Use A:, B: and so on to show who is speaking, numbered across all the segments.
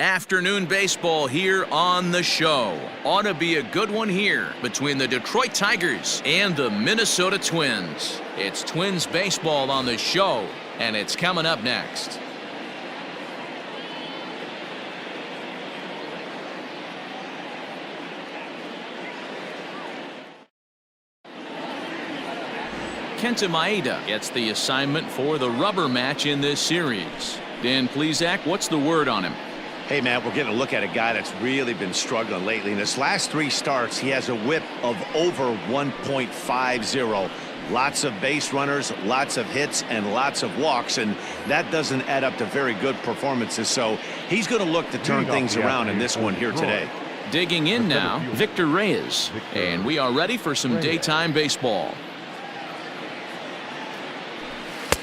A: Afternoon baseball here on the show. Ought to be a good one here between the Detroit Tigers and the Minnesota Twins. It's Twins baseball on the show, and it's coming up next. Kenta Maeda gets the assignment for the rubber match in this series. Dan Plesac, what's the word on him?
B: Hey, Matt, we're getting a look at a guy that's really been struggling lately. In his last 3 starts, he has a whip of over 1.50. Lots of base runners, lots of hits, and lots of walks, and that doesn't add up to very good performances. So he's going to look to turn things around in this one here today.
A: Digging in now, Victor Reyes. And we are ready for some daytime baseball.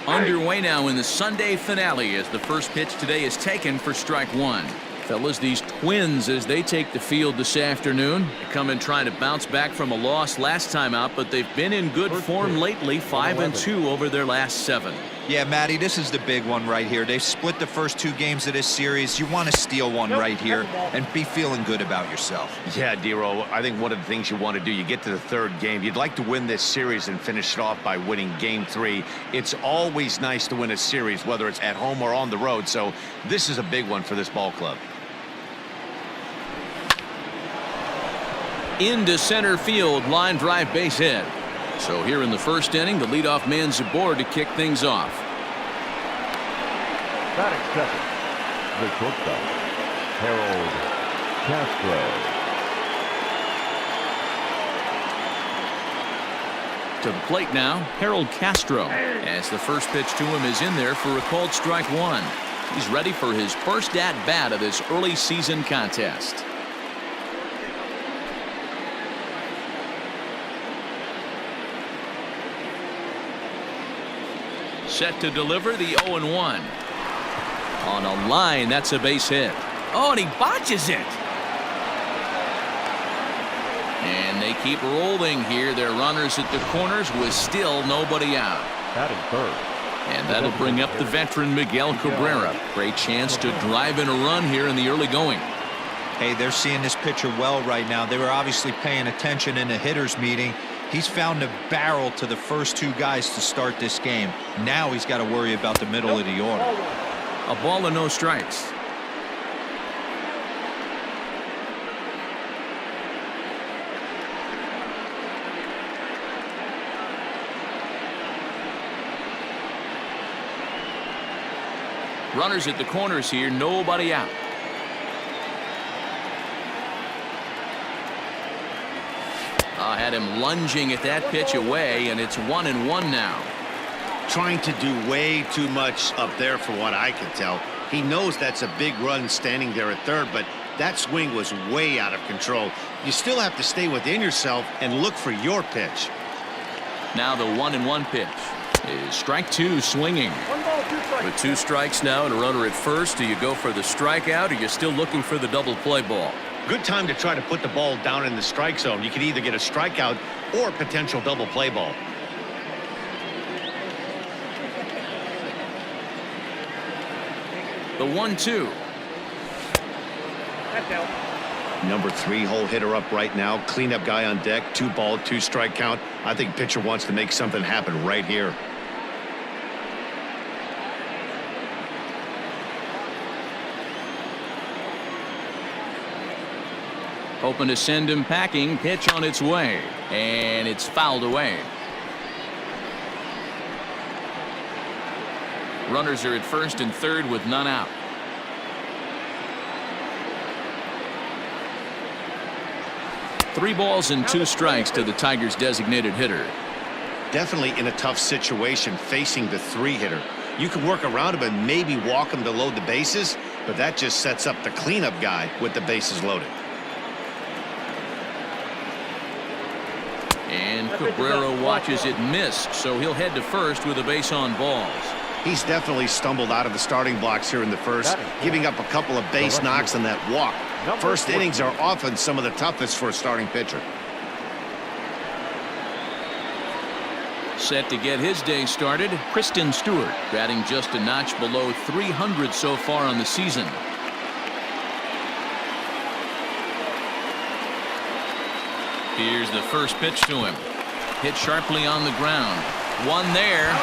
A: Underway now in the Sunday finale as the first pitch today is taken for strike one. Fellas, these Twins, as they take the field this afternoon, come in trying to bounce back from a loss last time out, but they've been in good form lately, 5-2 over their last 7.
C: Yeah, Matty, this is the big one right here. They've split the first 2 games of this series. You want to steal one right here and be feeling good about yourself.
B: Yeah, Dero, I think one of the things you want to do, you get to the 3rd game, you'd like to win this series and finish it off by winning game 3. It's always nice to win a series, whether it's at home or on the road, so this is a big one for this ball club.
A: Into center field, line drive, base hit. So here in the first inning, the leadoff man's aboard to kick things off.
D: Batting second, the shortstop, Harold Castro.
A: To the plate now, Harold Castro, as the first pitch to him is in there for a called strike one. He's ready for his first at-bat of this early season contest. Set to deliver the 0-1. On a line, that's a base hit. Oh, and he botches it. And they keep rolling here. Their runners at the corners with still nobody out.
D: Batting third.
A: And that'll bring up the veteran Miguel Cabrera. Great chance to drive in a run here in the early going.
C: Hey, they're seeing this pitcher well right now. They were obviously paying attention in the hitters meeting. He's found a barrel to the first 2 guys to start this game. Now he's got to worry about the middle of the order.
A: A ball and no strikes. Runners at the corners here, nobody out. Had him lunging at that pitch away, and it's 1-1 now.
B: Trying to do way too much up there for what I can tell. He knows that's a big run standing there at third, but that swing was way out of control. You still have to stay within yourself and look for your pitch.
A: Now the 1-1 pitch is strike 2 swinging. With 2 strikes now and a runner at first, do you go for the strikeout or you're still looking for the double play ball?
B: Good time to try to put the ball down in the strike zone. You can either get a strikeout or a potential double play ball.
A: The 1-2.
B: Number 3 hole hitter up right now. Cleanup guy on deck. 2 ball, 2 strike count. I think pitcher wants to make something happen right here.
A: Hoping to send him packing. Pitch on its way, and it's fouled away. Runners are at first and third with none out. Three balls and 2 strikes to the Tigers' designated hitter.
B: Definitely in a tough situation facing the 3 hitter. You can work around him and maybe walk him to load the bases, but that just sets up the cleanup guy with the bases loaded.
A: And Cabrera watches it miss, so he'll head to first with a base on balls.
B: He's definitely stumbled out of the starting blocks here in the first, giving up a couple of base knocks on that walk. First innings are often some of the toughest for a starting pitcher.
A: Set to get his day started, Christin Stewart, batting just a notch below 300 so far on the season. Here's the first pitch to him. Hit sharply on the ground. One there.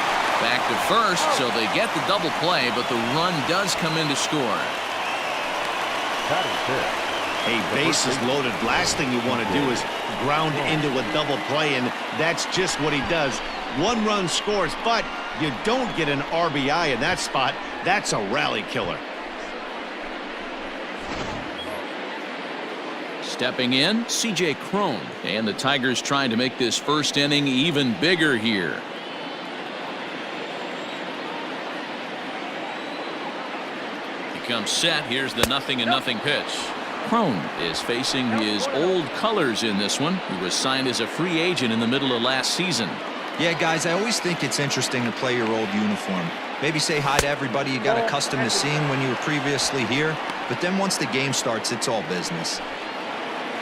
A: Back to first, so they get the double play, but the run does come in to score.
B: Hey, bases loaded. Last thing you want to do is ground into a double play, and that's just what he does. One run scores, but you don't get an RBI in that spot. That's a rally killer.
A: Stepping in, CJ Cron, and the Tigers trying to make this first inning even bigger here. He comes set. Here's the 0-0 pitch. Cron is facing his old colors in this one. He was signed as a free agent in the middle of last season.
C: Yeah, guys, I always think it's interesting to play your old uniform. Maybe say hi to everybody you got accustomed to seeing when you were previously here, but then once the game starts, it's all business.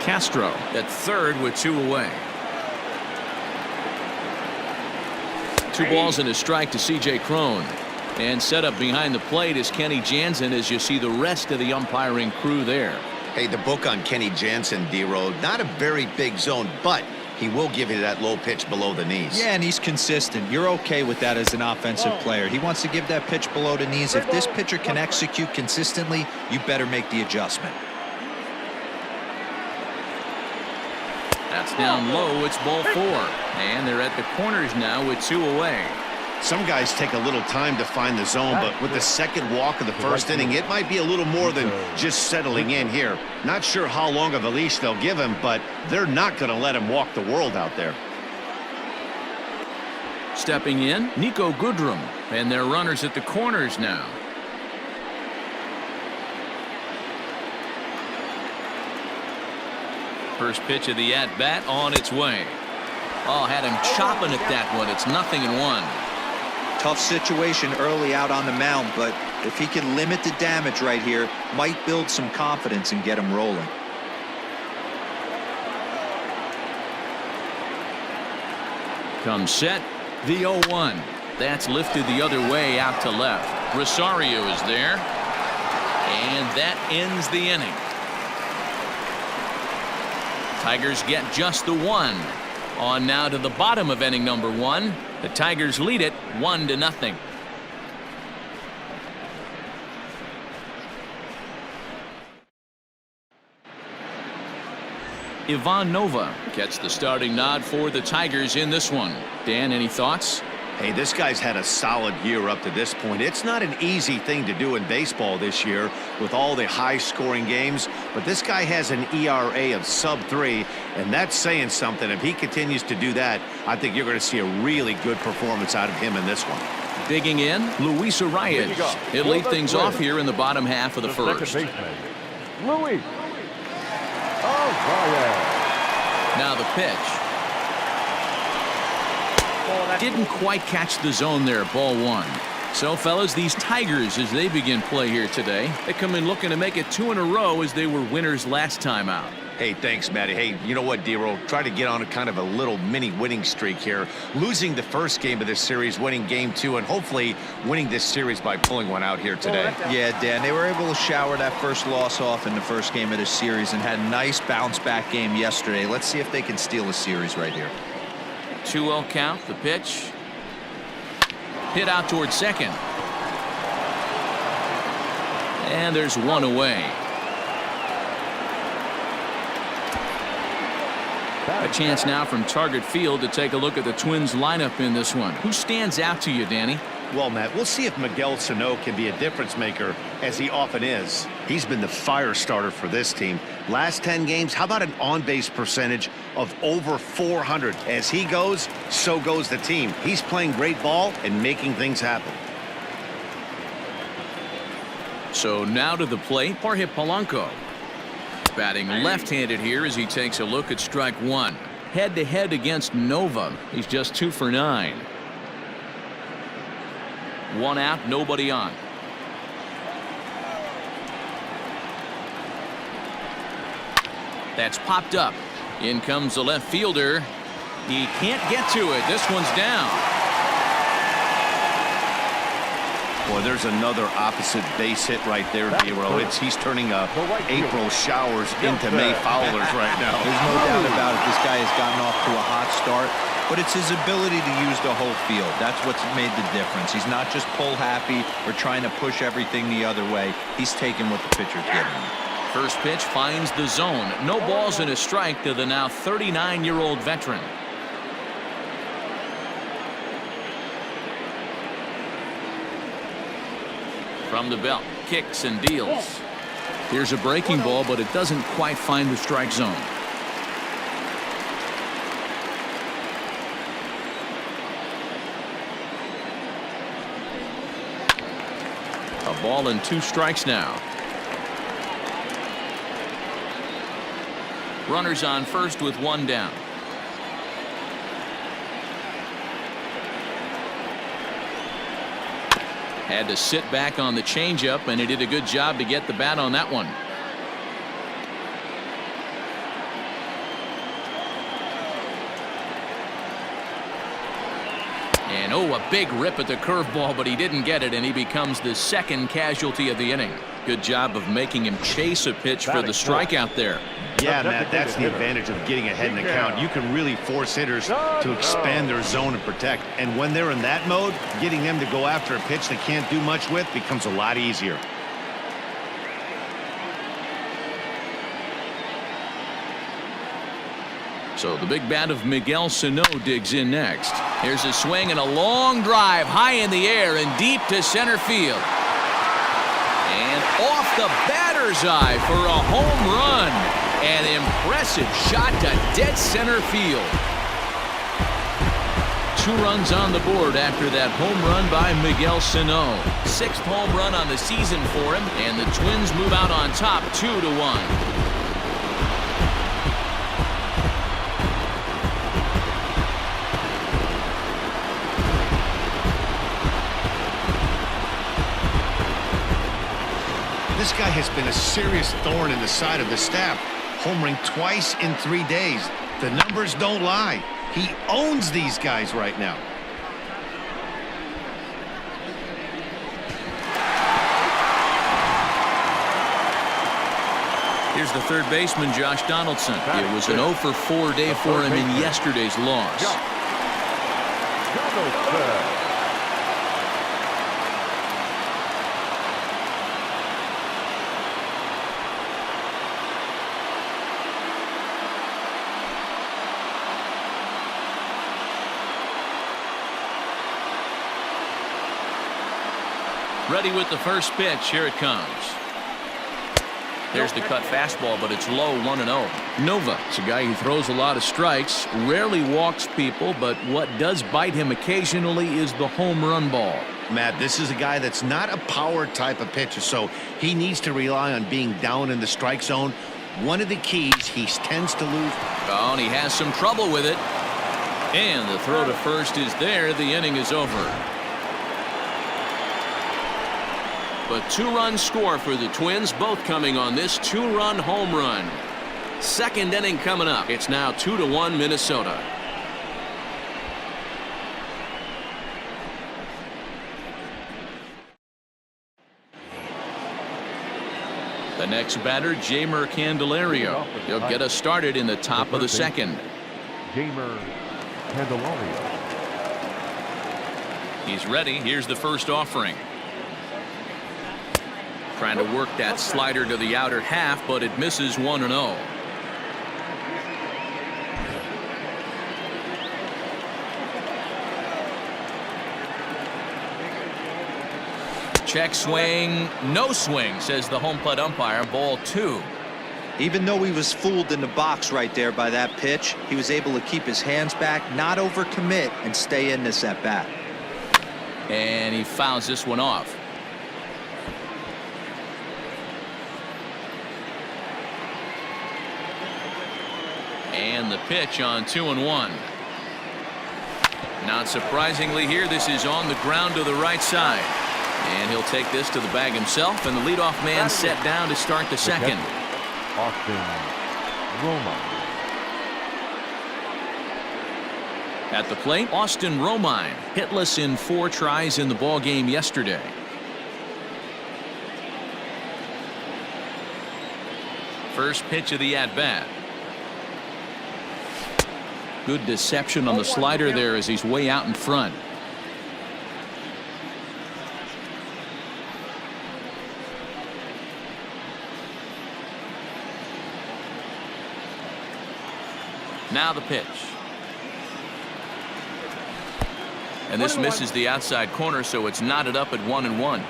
A: Castro at third with 2 away. 2 balls and a strike to CJ Cron. And set up behind the plate is Kenny Jansen as you see the rest of the umpiring crew there.
B: Hey, the book on Kenny Jansen, D-Road, not a very big zone, but he will give you that low pitch below the knees.
C: Yeah, and he's consistent. You're okay with that as an offensive player. He wants to give that pitch below the knees. If this pitcher can execute consistently, you better make the adjustment.
A: That's down low. It's ball 4. And they're at the corners now with 2 away.
B: Some guys take a little time to find the zone, but with the second walk of the first inning, it might be a little more than just settling in here. Not sure how long of a leash they'll give him, but they're not going to let him walk the world out there.
A: Stepping in, Niko Goodrum, and their runners at the corners now. First pitch of the at-bat on its way. Oh, had him chopping at that one. It's 0-1.
C: Tough situation early out on the mound, but if he can limit the damage right here, might build some confidence and get him rolling.
A: Comes set, the 0-1. That's lifted the other way out to left. Rosario is there, and that ends the inning. Tigers get just the 1. On now to the bottom of inning number 1. The Tigers lead it 1-0. Ivan Nova gets the starting nod for the Tigers in this one. Dan, any thoughts?
B: Hey, this guy's had a solid year up to this point. It's not an easy thing to do in baseball this year with all the high-scoring games, but this guy has an ERA of sub-3, and that's saying something. If he continues to do that, I think you're going to see a really good performance out of him in this one.
A: Digging in, Luis Arraez. He'll lead things off here in the bottom half of the first.
D: Luis Arraez.
A: Now the pitch. Didn't quite catch the zone there, ball 1. So, fellas, these Tigers, as they begin play here today, they come in looking to make it 2 in a row as they were winners last time out.
B: Hey, thanks, Matty. Hey, you know what, D-Roll? Try to get on a kind of a little mini winning streak here. Losing the first game of this series, winning game 2, and hopefully winning this series by pulling one out here today.
C: Yeah, Dan, they were able to shower that first loss off in the first game of this series and had a nice bounce-back game yesterday. Let's see if they can steal a series right here.
A: 2-0 count, the pitch. Hit out towards second. And there's 1 away. A chance now from Target Field to take a look at the Twins lineup in this one. Who stands out to you, Danny?
B: Well, Matt, we'll see if Miguel Sano can be a difference maker, as he often is. He's been the fire starter for this team. Last 10 games, how about an on-base percentage of over 400? As he goes, so goes the team. He's playing great ball and making things happen.
A: So now to the plate, Jorge Polanco. Batting left-handed here as he takes a look at strike 1. Head-to-head against Nova. He's just 2 for 9. 1 out, nobody on. That's popped up. In comes the left fielder. He can't get to it. This one's down.
B: Boy, there's another opposite base hit right there, D-Roll. He's turning April showers into May foulers right now.
C: There's no doubt about it. This guy is He's gotten off to a hot start, but it's his ability to use the whole field. That's what's made the difference. He's not just pull happy or trying to push everything the other way. He's taking what the pitcher's giving him.
A: First pitch finds the zone. No balls and a strike to the now 39-year-old veteran. From the belt, kicks and deals. Here's a breaking ball, but it doesn't quite find the strike zone. A ball and 2 strikes now. Runners on first with 1 down. Had to sit back on the changeup, and he did a good job to get the bat on that one. And oh, a big rip at the curveball, but he didn't get it, and he becomes the second casualty of the inning. Good job of making him chase a pitch for the strikeout there.
B: Yeah, Matt, that's the advantage of getting ahead in the count. You can really force hitters to expand their zone and protect. And when they're in that mode, getting them to go after a pitch they can't do much with becomes a lot easier.
A: So the big bat of Miguel Sano digs in next. Here's a swing and a long drive high in the air and deep to center field. And off the batter's eye for a home run. An impressive shot to dead center field. 2 runs on the board after that home run by Miguel Sano. 6th home run on the season for him, and the Twins move out on top 2-1.
B: This guy has been a serious thorn in the side of the staff. Homering twice in 3 days. The numbers don't lie. He owns these guys right now.
A: Here's the third baseman, Josh Donaldson. It was an 0-for-4 day for him in yesterday's loss. Ready with the first pitch. Here it comes. There's the cut fastball, but it's low, 1-0. Nova, it's a guy who throws a lot of strikes, rarely walks people, but what does bite him occasionally is the home run ball.
B: Matt, this is a guy that's not a power type of pitcher, so he needs to rely on being down in the strike zone. One of the keys, he tends to lose.
A: Oh, and he has some trouble with it. And the throw to first is there. The inning is over. A 2-run score for the Twins, both coming on this 2-run home run. Second inning coming up. It's now 2-1 Minnesota. The next batter, Jeimer Candelario. He'll get us started in the top of the second.
D: Jeimer Candelario.
A: He's ready. Here's the first offering. Trying to work that slider to the outer half, but it misses 1-0. Check swing, no swing, says the home plate umpire. Ball 2.
C: Even though he was fooled in the box right there by that pitch, he was able to keep his hands back, not overcommit, and stay in this at bat.
A: And he fouls this one off. And the pitch on 2-1. Not surprisingly here, this is on the ground to the right side. And he'll take this to the bag himself, and the leadoff man set down to start the second.
D: Romine.
A: At the plate, Austin Romine, hitless in 4 tries in the ballgame yesterday. First pitch of the at-bat. Good deception on the slider there as he's way out in front. Now the pitch. And this misses the outside corner, so it's knotted up at 1-1.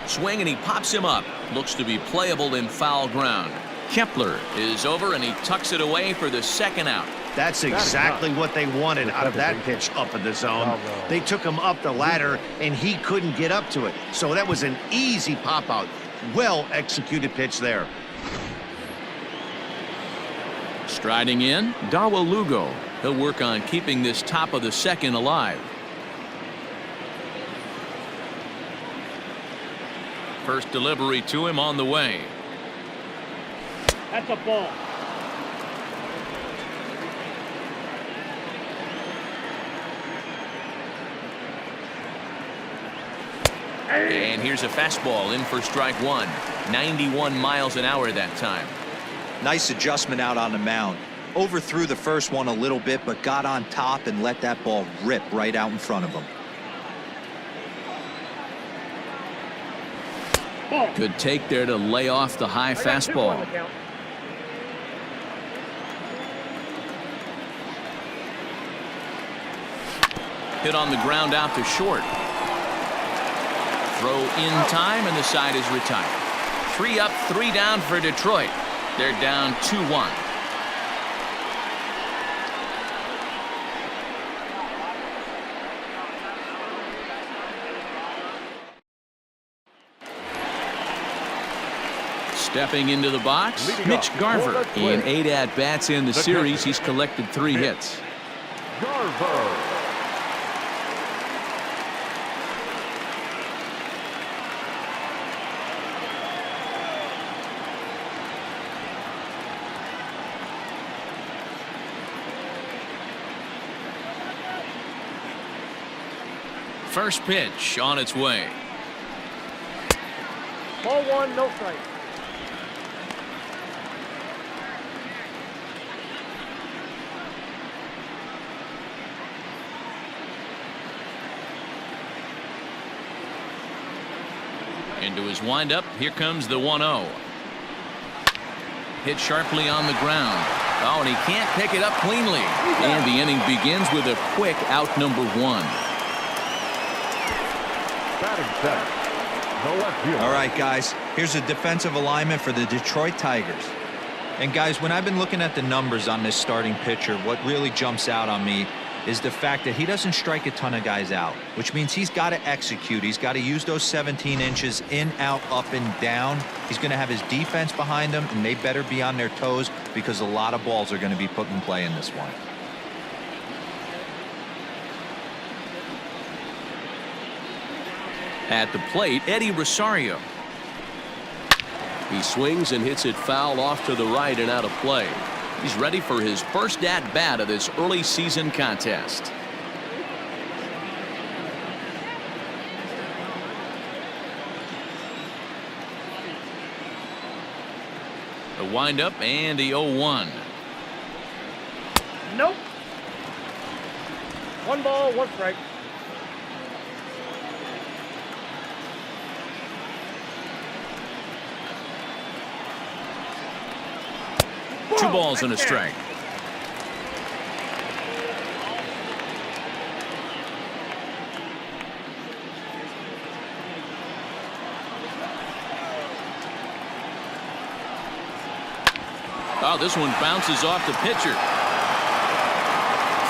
A: Swing, and he pops him up. Looks to be playable in foul ground. Kepler is over, and he tucks it away for the second out.
B: That's exactly what they wanted out of that pitch up in the zone. They took him up the ladder, and he couldn't get up to it. So that was an easy pop out. Well executed pitch there.
A: Striding in, Dawel Lugo. He'll work on keeping this top of the second alive. First delivery to him on the way.
E: That's a ball.
A: And here's a fastball in for strike one. 91 miles an hour that time.
C: Nice adjustment out on the mound. Overthrew the first one a little bit, but got on top and let that ball rip right out in front of him.
A: Good take there to lay off the high fastball. Hit on the ground out to short. Throw in time, and the side is retired. 3 up, 3 down for Detroit. They're down 2-1. Stepping into the box, Mitch Garver. In 8 at-bats in the series, he's collected 3 hits.
D: Garver.
A: First pitch on its way.
E: Ball 1, no strike.
A: Into his windup. Here comes the 1-0. Hit sharply on the ground. Oh, and he can't pick it up cleanly. And the inning begins with a quick out number 1.
C: All right, guys, here's a defensive alignment for the Detroit Tigers. And guys, when I've been looking at the numbers on this starting pitcher, what really jumps out on me is the fact that he doesn't strike a ton of guys out, which means he's got to execute. He's got to use those 17 inches in, out, up, and down. He's going to have his defense behind him, and they better be on their toes because a lot of balls are going to be put in play in this one.
A: At the plate, Eddie Rosario.
F: He swings and hits it foul off to the right and out of play.
A: He's ready for his first at-bat of this early season contest. The windup and the 0-1.
E: Nope. 1 ball, 1 strike.
A: Two balls and a strike. Oh, this one bounces off the pitcher.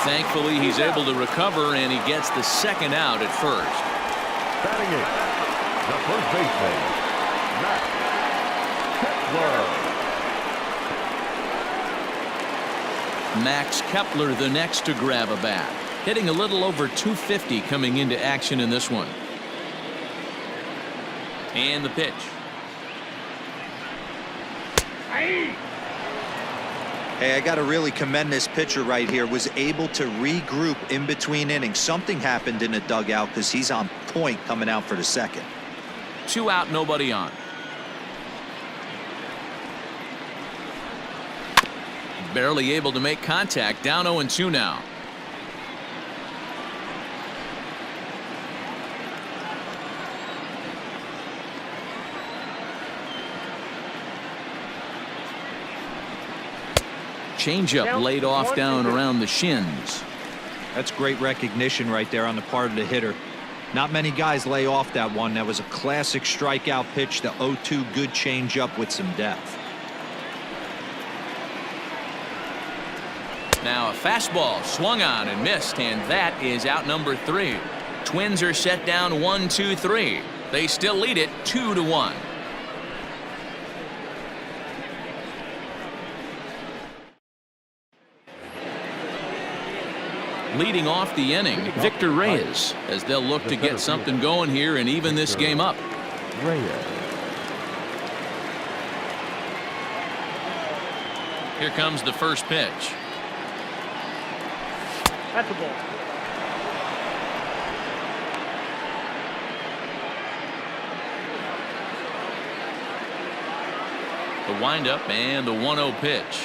A: Thankfully, he's able to recover, and he gets the second out at first.
D: Batting in, the first baseman,
A: Max Kepler the next to grab a bat, hitting a little over 250 coming into action in this one. And the pitch.
C: Hey, I got to really commend this pitcher right here. Was able to regroup in between innings. Something happened in the dugout because he's on point coming out for the second.
A: 2 out, nobody on. barely able to make contact. Down 0-2 now. Changeup laid off down around the shins.
C: That's great recognition right there on the part of the hitter. Not many guys lay off that one. That was a classic strikeout pitch. The 0-2 good changeup with some depth.
A: Now a fastball swung on and missed, and that is out number 3. Twins are set down 1-2-3. They still lead it 2-1. Leading off the inning, Victor Reyes, as they'll look to get something going here and even this game up.
D: Reyes.
A: Here comes the first pitch.
E: That's a ball.
A: The windup and the 1-0 pitch.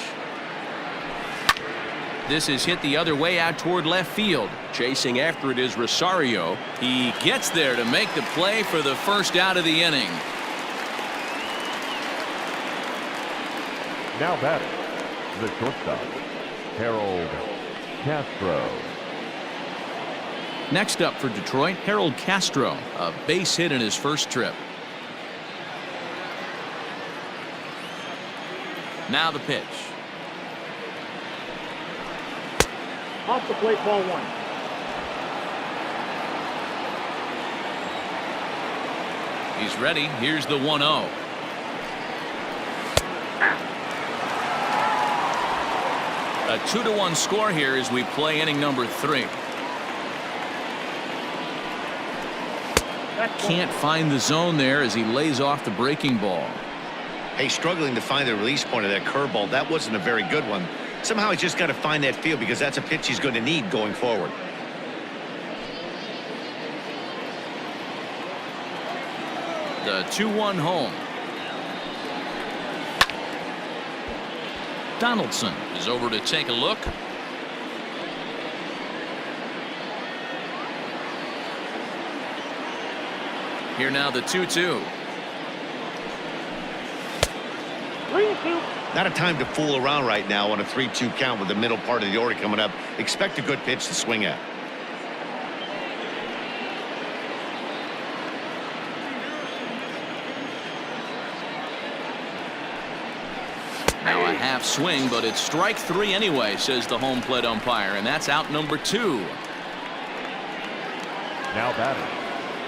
A: This is hit the other way out toward left field. Chasing after it is Rosario. He gets there to make the play for the first out of the inning.
D: Now batting, the shortstop, Harold Castro.
A: Next up for Detroit, Harold Castro, a base hit in his first trip. Now the pitch.
E: Off the plate, ball 1.
A: He's ready. Here's the 1-0. A 2-1 score here as we play inning number 3. Can't find the zone there as he lays off the breaking ball.
B: Hey, struggling to find the release point of that curveball. That wasn't a very good one. Somehow he's just got to find that field because that's a pitch he's going to need going forward.
A: The 2-1 home. Donaldson is over to take a look. Here now the 2-2.
E: 3-2.
B: Not a time to fool around right now on a 3-2 count with the middle part of the order coming up. Expect a good pitch to swing at.
A: Now a half swing, but it's strike 3 anyway, says the home plate umpire, and that's out number 2.
D: Now batting,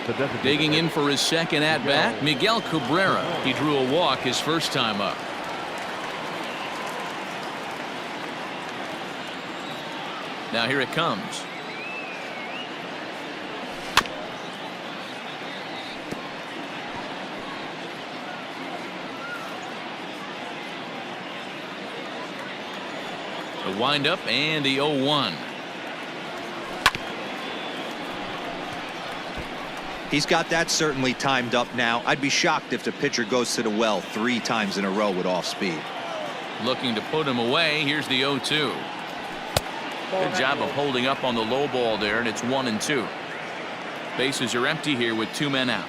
D: the designated
A: Digging in for his second at bat, Miguel Cabrera. He drew a walk his first time up. Now here it comes. The windup and the 0-1.
C: He's got that certainly timed up now. I'd be shocked if the pitcher goes to the well 3 times in a row with off speed.
A: Looking to put him away. Here's the 0-2. Good job of holding up on the low ball there, and it's 1-2. Bases are empty here with 2 men out.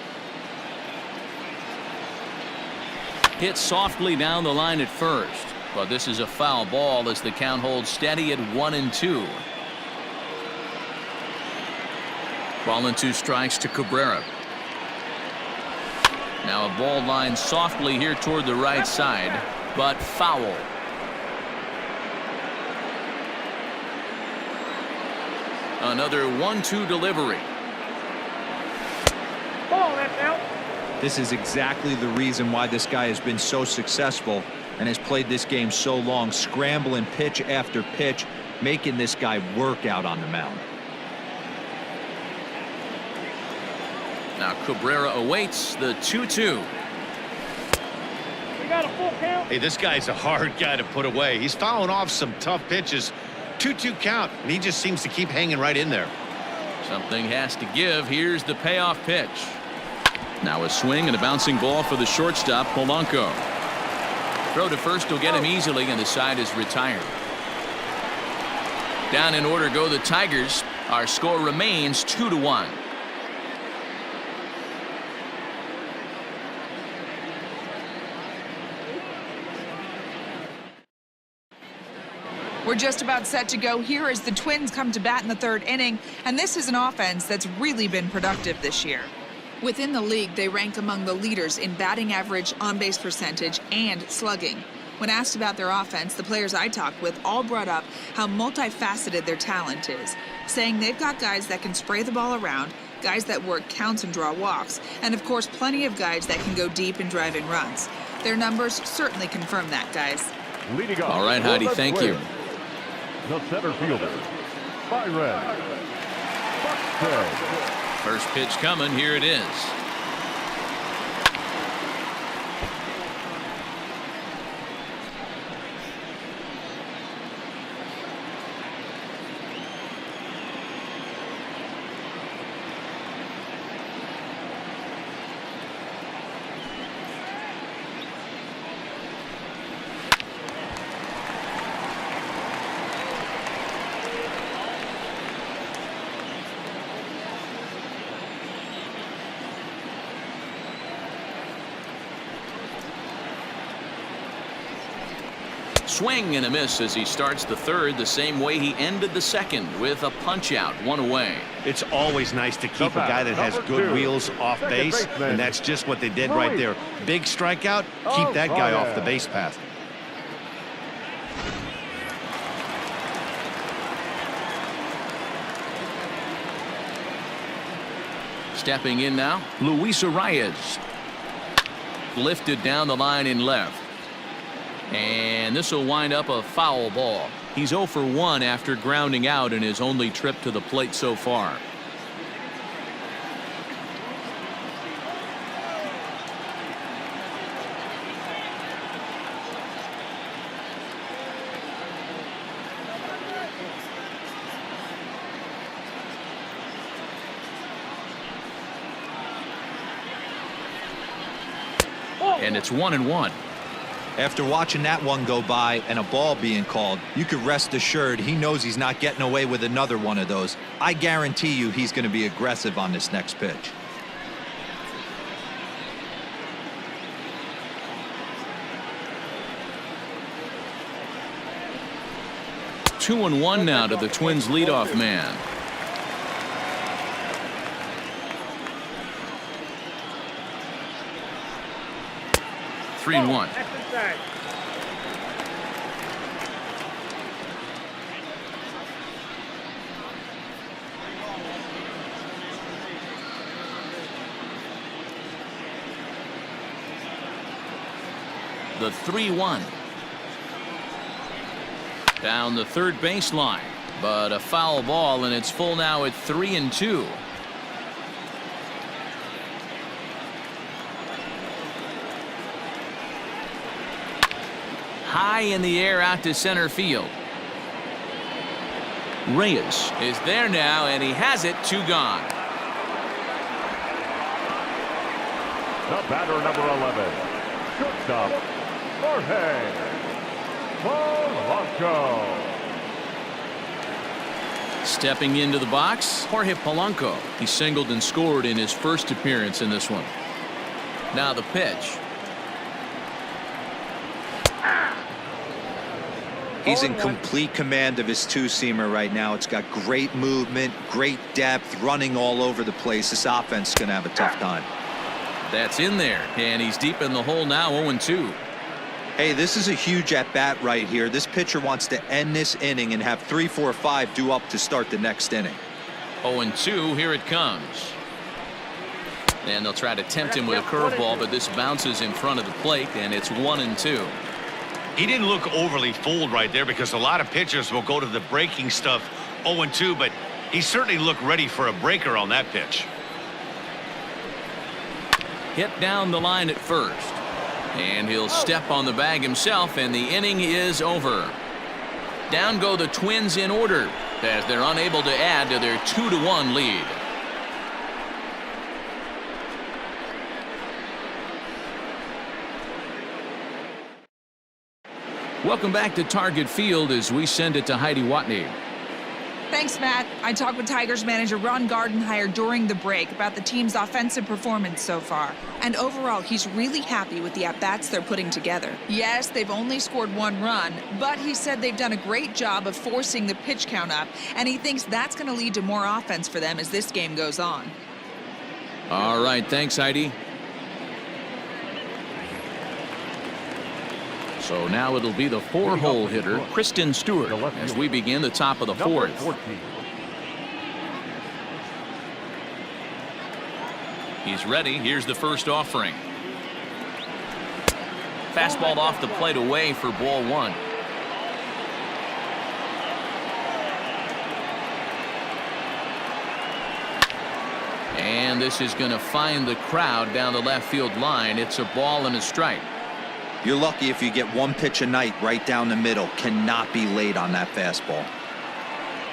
A: Hit softly down the line at first, but this is a foul ball as the count holds steady at 1-2. Ball and 2 strikes to Cabrera. Now a ball line softly here toward the right side, but foul. Another 1-2 delivery.
E: Ball, that's out.
C: This is exactly the reason why this guy has been so successful and has played this game so long, scrambling pitch after pitch, making this guy work out on the mound.
A: Now Cabrera awaits the 2-2.
E: We got a full count.
B: Hey, this guy's a hard guy to put away. He's fouling off some tough pitches. 2-2 count, and he just seems to keep hanging right in there.
A: Something has to give. Here's the payoff pitch. Now a swing and a bouncing ball for the shortstop, Polanco. Throw to first will get him easily, and the side is retired. Down in order go the Tigers. Our score remains 2-1.
G: We're just about set to go here as the Twins come to bat in the third inning, and this is an offense that's really been productive this year. Within the league, they rank among the leaders in batting average, on-base percentage, and slugging. When asked about their offense, the players I talked with all brought up how multifaceted their talent is, saying they've got guys that can spray the ball around, guys that work counts and draw walks, and of course plenty of guys that can go deep and drive in runs. Their numbers certainly confirm that, guys.
D: Leading off.
A: All right, Heidi, thank you.
D: The center fielder, Byron Buxton.
A: First pitch coming. Here it is. Swing and a miss as he starts the third the same way he ended the second, with a punch out, one away.
B: It's always nice to keep a guy that has good wheels off base, and that's just what they did right there. Big strikeout, keep that guy off the base path.
A: Stepping in now, Luis Arraez. Lifted down the line in left. And this will wind up a foul ball. He's 0 for 1 after grounding out in his only trip to the plate so far. And it's 1-1.
C: After watching that one go by and a ball being called, you could rest assured he knows he's not getting away with another one of those. I guarantee you he's going to be aggressive on this next pitch.
A: Two and one now to the Twins leadoff man. Three and one. The 3-1. Down the third baseline, but a foul ball, and it's full now at 3-2. High in the air out to center field. Reyes is there now, and he has it. 2 gone.
D: The batter, number 11, shortstop, Jorge Polanco.
A: Stepping into the box, Jorge Polanco. He singled and scored in his first appearance in this one. Now the pitch.
C: He's in complete command of his two-seamer right now. It's got great movement, great depth, running all over the place. This offense is going to have a tough time.
A: That's in there, and he's deep in the hole now. 0-2.
C: Hey, this is a huge at-bat right here. This pitcher wants to end this inning and have 3, 4, 5 due up to start the next inning.
A: 0-2. Here it comes. And they'll try to tempt him with a curveball, but this bounces in front of the plate, and it's 1-2.
B: He didn't look overly fooled right there, because a lot of pitchers will go to the breaking stuff 0-2, but he certainly looked ready for a breaker on that pitch.
A: Hit down the line at first, and he'll step on the bag himself, and the inning is over. Down go the Twins in order as they're unable to add to their 2-1 lead. Welcome back to Target Field as we send it to Heidi Watney.
G: Thanks, Matt. I talked with Tigers manager Ron Gardenhire during the break about the team's offensive performance so far. And overall, he's really happy with the at-bats they're putting together. Yes, they've only scored 1 run, but he said they've done a great job of forcing the pitch count up, and he thinks that's going to lead to more offense for them as this game goes on.
A: All right, thanks, Heidi. So now it'll be the 4-hole hitter, Christin Stewart, as we begin the top of the 4th.
D: 14.
A: He's ready. Here's the first offering. Fastball off the plate away for ball 1. And this is going to find the crowd down the left field line. It's a ball and a strike.
C: You're lucky if you get 1 pitch a night right down the middle. Cannot be late on that fastball.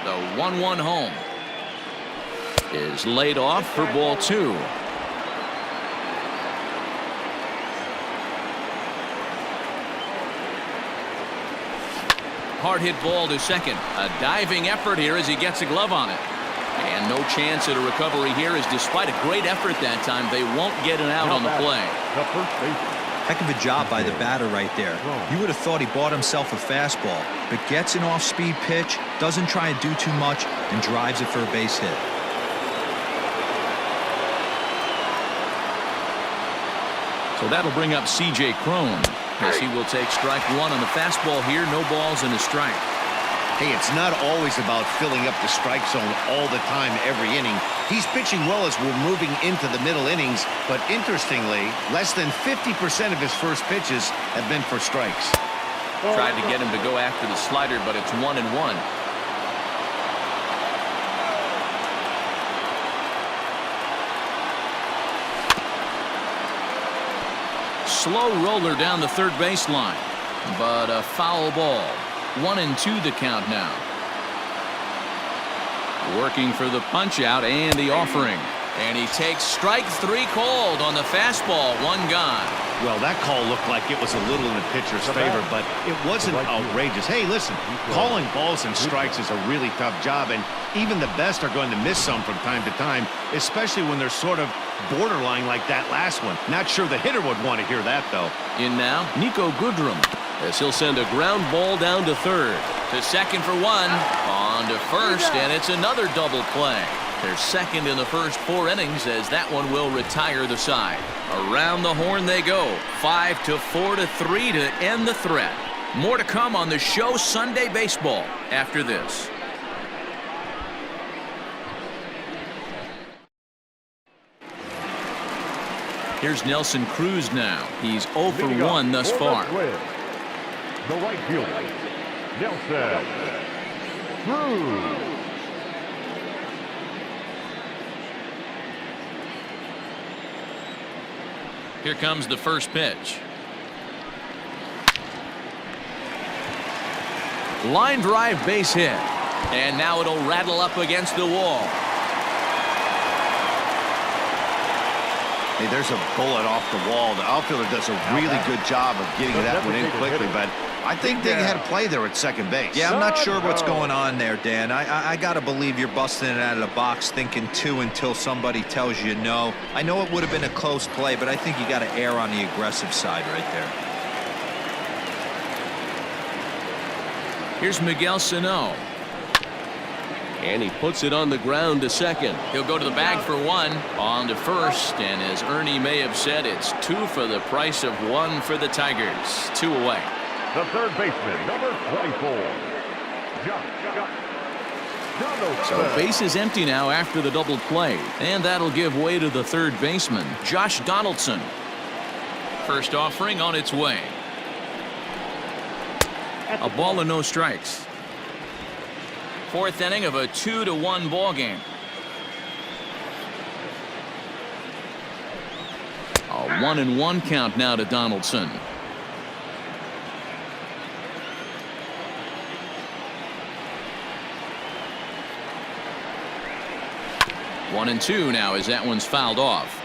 A: The 1-1 home is laid off for ball 2. Hard hit ball to second. A diving effort here as he gets a glove on it. And no chance at a recovery here, as despite a great effort that time, they won't get an out on the play.
D: The first baseman.
C: Heck of a job by the batter right there. You would have thought he bought himself a fastball, but gets an off-speed pitch, doesn't try and do too much, and drives it for a base hit.
A: So that'll bring up C.J. Cron, as he will take strike 1 on the fastball here. No balls and a strike.
B: Hey, it's not always about filling up the strike zone all the time, every inning. He's pitching well as we're moving into the middle innings, but interestingly, less than 50% of his first pitches have been for strikes.
A: Tried to get him to go after the slider, but it's 1-1. Slow roller down the third baseline, but a foul ball. 1-2 the count now. Working for the punch out and the offering. And he takes strike 3 called on the fastball. 1 gone.
B: Well, that call looked like it was a little in the pitcher's favor, but it wasn't outrageous. Hey, listen, calling balls and strikes is a really tough job, and even the best are going to miss some from time to time, especially when they're sort of borderline like that last one. Not sure the hitter would want to hear that, though.
A: In now, Niko Goodrum, as he'll send a ground ball down to third. To second for 1. On to first, and it's another double play. They're second in the first 4 innings, as that one will retire the side. Around the horn they go. 5-4-3 to end the threat. More to come on the show Sunday Baseball after this. Here's Nelson Cruz now. He's 0 for 1 thus far.
D: The right fielder, Nelson Cruz.
A: Here comes the first pitch. Line drive base hit. And now it'll rattle up against the wall.
B: Hey, there's a bullet off the wall. The outfielder does a really good job of getting that one in quickly, but I think they had a play there at second base.
C: Yeah, I'm not sure what's going on there, Dan. I got to believe you're busting it out of the box thinking 2 until somebody tells you no. I know it would have been a close play, but I think you got to err on the aggressive side right there.
A: Here's Miguel Sano.
F: And he puts it on the ground to second.
A: He'll go to the bag for 1. On to first, and as Ernie may have said, it's 2 for the price of 1 for the Tigers. 2 away.
D: The third baseman, number 24.
A: So base is empty now after the double play, and that'll give way to the third baseman, Josh Donaldson. First offering on its way. A ball and no strikes. 4th inning of a 2-1 ball game. A 1-1 count now to Donaldson. One and 2 now as that one's fouled off.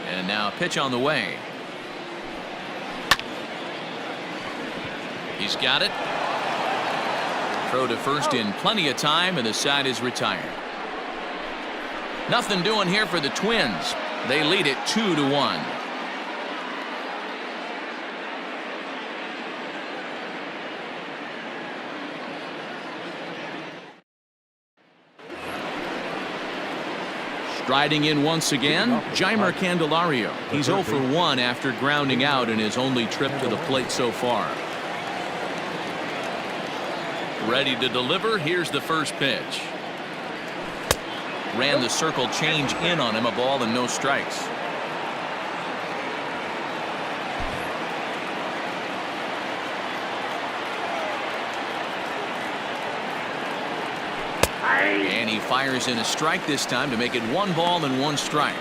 A: And now a pitch on the way. He's got it. Throw to first in plenty of time, and the side is retired. Nothing doing here for the Twins. They lead it 2-1. Striding in once again, Jeimer Candelario. He's 0 for 1 after grounding out in his only trip to the plate so far. Ready to deliver. Here's the first pitch. Ran the circle change in on him. A ball and no strikes. And he fires in a strike this time to make it 1 ball and 1 strike.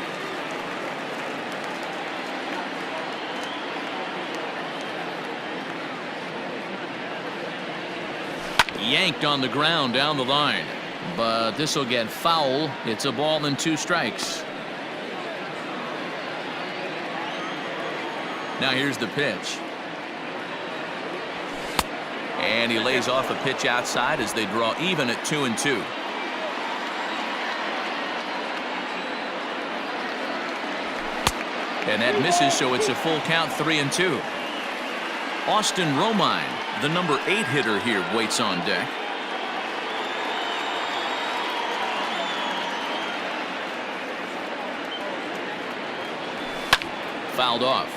A: Yanked on the ground down the line, but this will get foul. It's a ball and 2 strikes. Now here's the pitch. And he lays off a pitch outside as they draw even at 2-2. And that misses, so it's a full count, 3-2. Austin Romine, the number 8 hitter here, waits on deck. Fouled off.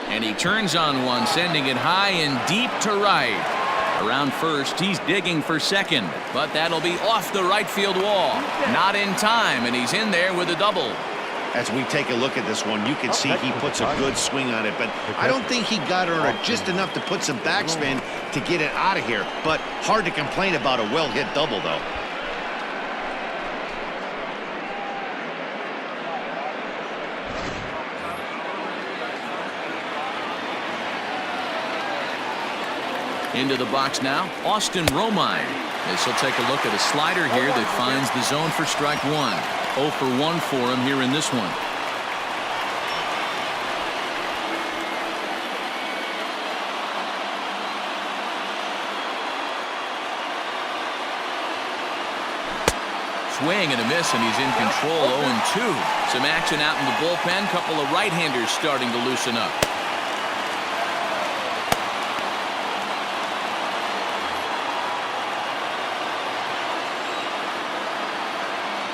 A: And he turns on one, sending it high and deep to right. Around first, he's digging for second, but that'll be off the right field wall. Not in time, and he's in there with a double.
B: As we take a look at this one, you can see he puts a good swing on it, but I don't think he got on it just enough to put some backspin to get it out of here. But hard to complain about a well-hit double, though.
A: Into the box now, Austin Romine. This will take a look at a slider here that finds the zone for strike 1. 0 for 1 for him here in this one. Swing and a miss, and he's in control. 0-2. Some action out in the bullpen. Couple of right-handers starting to loosen up.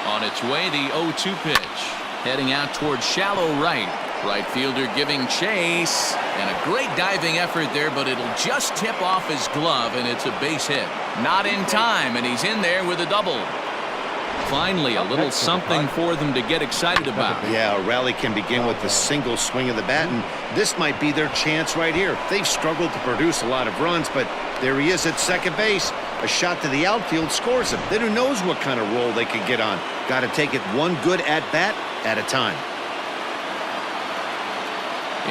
A: On its way, the 0-2 pitch. Heading out towards shallow right. Right fielder giving chase. And a great diving effort there, but it'll just tip off his glove, and it's a base hit. Not in time, and he's in there with a double. Finally, a little something for them to get excited about.
B: Yeah, a rally can begin with a single swing of the bat, and this might be their chance right here. They've struggled to produce a lot of runs, but there he is at second base. A shot to the outfield scores him. Then who knows what kind of roll they could get on. Got to take it one good at-bat at a time.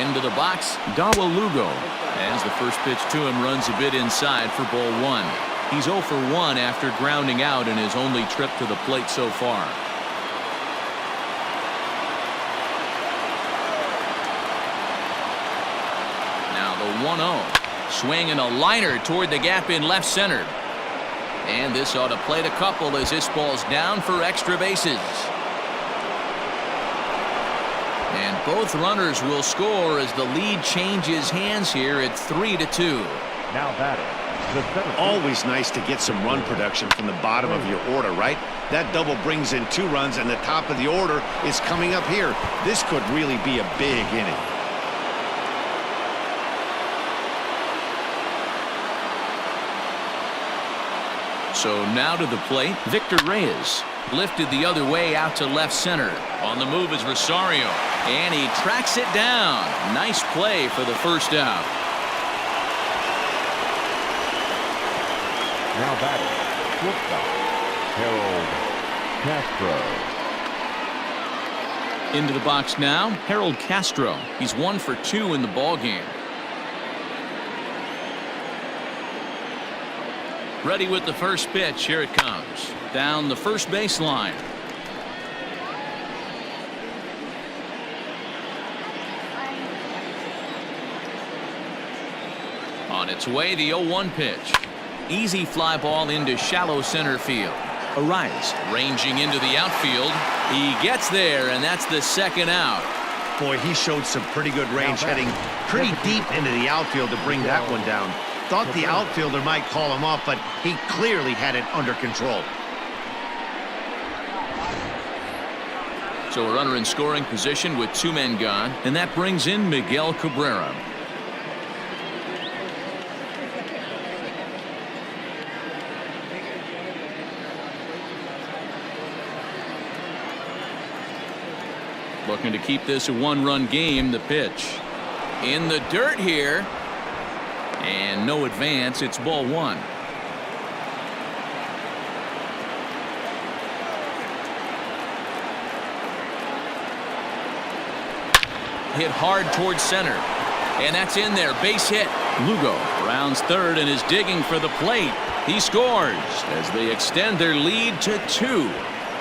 A: Into the box, Dawel Lugo. As the first pitch to him runs a bit inside for ball 1. He's 0 for 1 after grounding out in his only trip to the plate so far. Now the 1-0. Swing and a liner toward the gap in left center. And this ought to plate a couple as this ball's down for extra bases. And both runners will score as the lead changes hands here at 3-2.
D: Now batting.
B: Always nice to get some run production from the bottom of your order, right? That double brings in 2 runs, and the top of the order is coming up here. This could really be a big inning.
A: So now to the plate, Victor Reyes. Lifted the other way out to left center. On the move is Rosario. And he tracks it down. Nice play for the first out.
D: Now batting. Shortstop. Harold Castro.
A: Into the box now, Harold Castro. He's 1 for 2 in the ballgame. Ready with the first pitch. Here it comes. Down the first baseline. On its way, the 0-1 pitch. Easy fly ball into shallow center field. Arraez ranging into the outfield. He gets there, and that's the second out.
B: Boy, he showed some pretty good range, heading pretty deep into the outfield to bring that one down. Thought the outfielder might call him off, but he clearly had it under control.
A: So a runner in scoring position with 2 men gone, and that brings in Miguel Cabrera. Looking to keep this a 1-run game. The pitch in the dirt here, and no advance. It's ball 1. Hit hard towards center, and that's in there. Base hit. Lugo rounds third and is digging for the plate. He scores as they extend their lead to 2.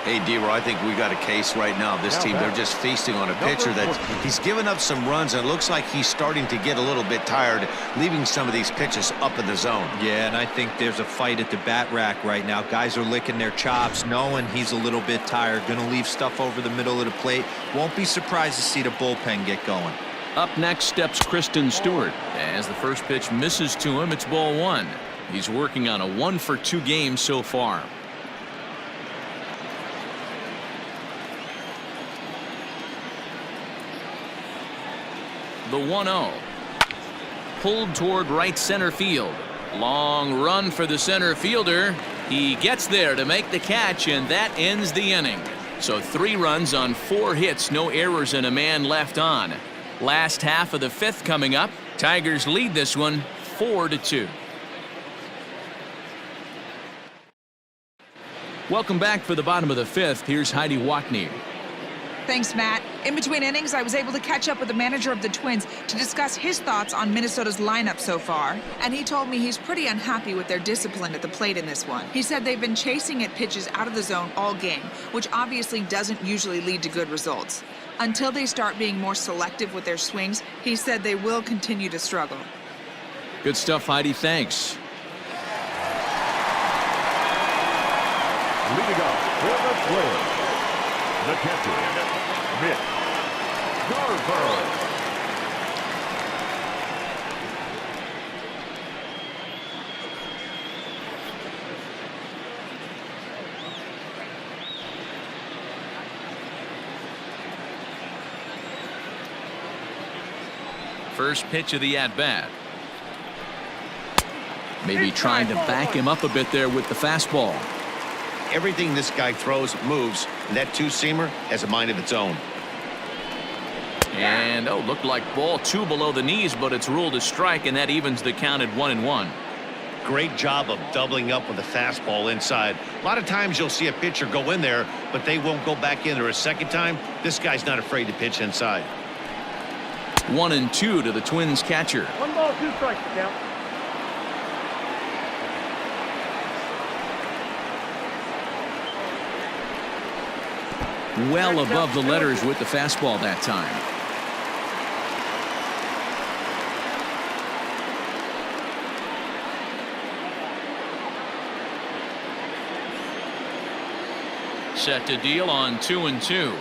B: Hey, D-Roy, I think we got a case right now. This team, they're just feasting on a pitcher that he's given up some runs, and it looks like he's starting to get a little bit tired, leaving some of these pitches up in the zone.
C: Yeah, and I think there's a fight at the bat rack right now. Guys are licking their chops, knowing he's a little bit tired, going to leave stuff over the middle of the plate. Won't be surprised to see the bullpen get going.
A: Up next steps Christin Stewart. As the first pitch misses to him, it's ball 1. He's working on a 1-for-2 game so far. The 1-0. Pulled toward right center field. Long run for the center fielder. He gets there to make the catch, and that ends the inning. So 3 runs on 4 hits, no errors, and a man left on. Last half of the 5th coming up. Tigers lead this one 4-2. Welcome back for the bottom of the 5th. Here's Heidi Watney.
G: Thanks, Matt. In between innings, I was able to catch up with the manager of the Twins to discuss his thoughts on Minnesota's lineup so far, and he told me he's pretty unhappy with their discipline at the plate in this one. He said they've been chasing at pitches out of the zone all game, which obviously doesn't usually lead to good results. Until they start being more selective with their swings, he said they will continue to struggle.
A: Good stuff, Heidi. Thanks.
D: Leading up for the Twins, the catcher, Mitch Garver.
A: First pitch of the at-bat. Maybe trying to back him up a bit there with the fastball.
B: Everything this guy throws moves, and that 2-seamer has a mind of its own.
A: And looked like ball 2 below the knees, but it's ruled a strike, and that evens the count at 1-1.
B: Great job of doubling up with a fastball inside. A lot of times you'll see a pitcher go in there, but they won't go back in there a second time. This guy's not afraid to pitch inside.
A: 1-2 to the Twins catcher.
E: 1 ball, 2 strikes to count.
A: Well above the letters with the fastball that time. Set to deal on 2-2.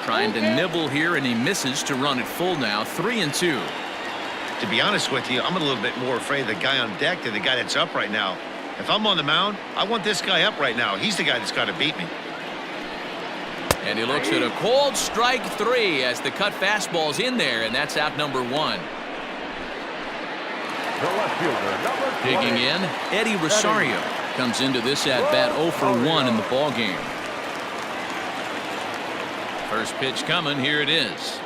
A: Trying to nibble here, and he misses to run it full now. 3-2.
B: To be honest with you, I'm a little bit more afraid of the guy on deck than the guy that's up right now. If I'm on the mound, I want this guy up right now. He's the guy that's got to beat me.
A: And he looks at a cold strike 3 as the cut fastball's in there, and that's out number 1.
D: The left fielder, number 20.
A: Digging in, Eddie Rosario comes into this at-bat 0 for 1 in the ball game. First pitch coming. Here it is.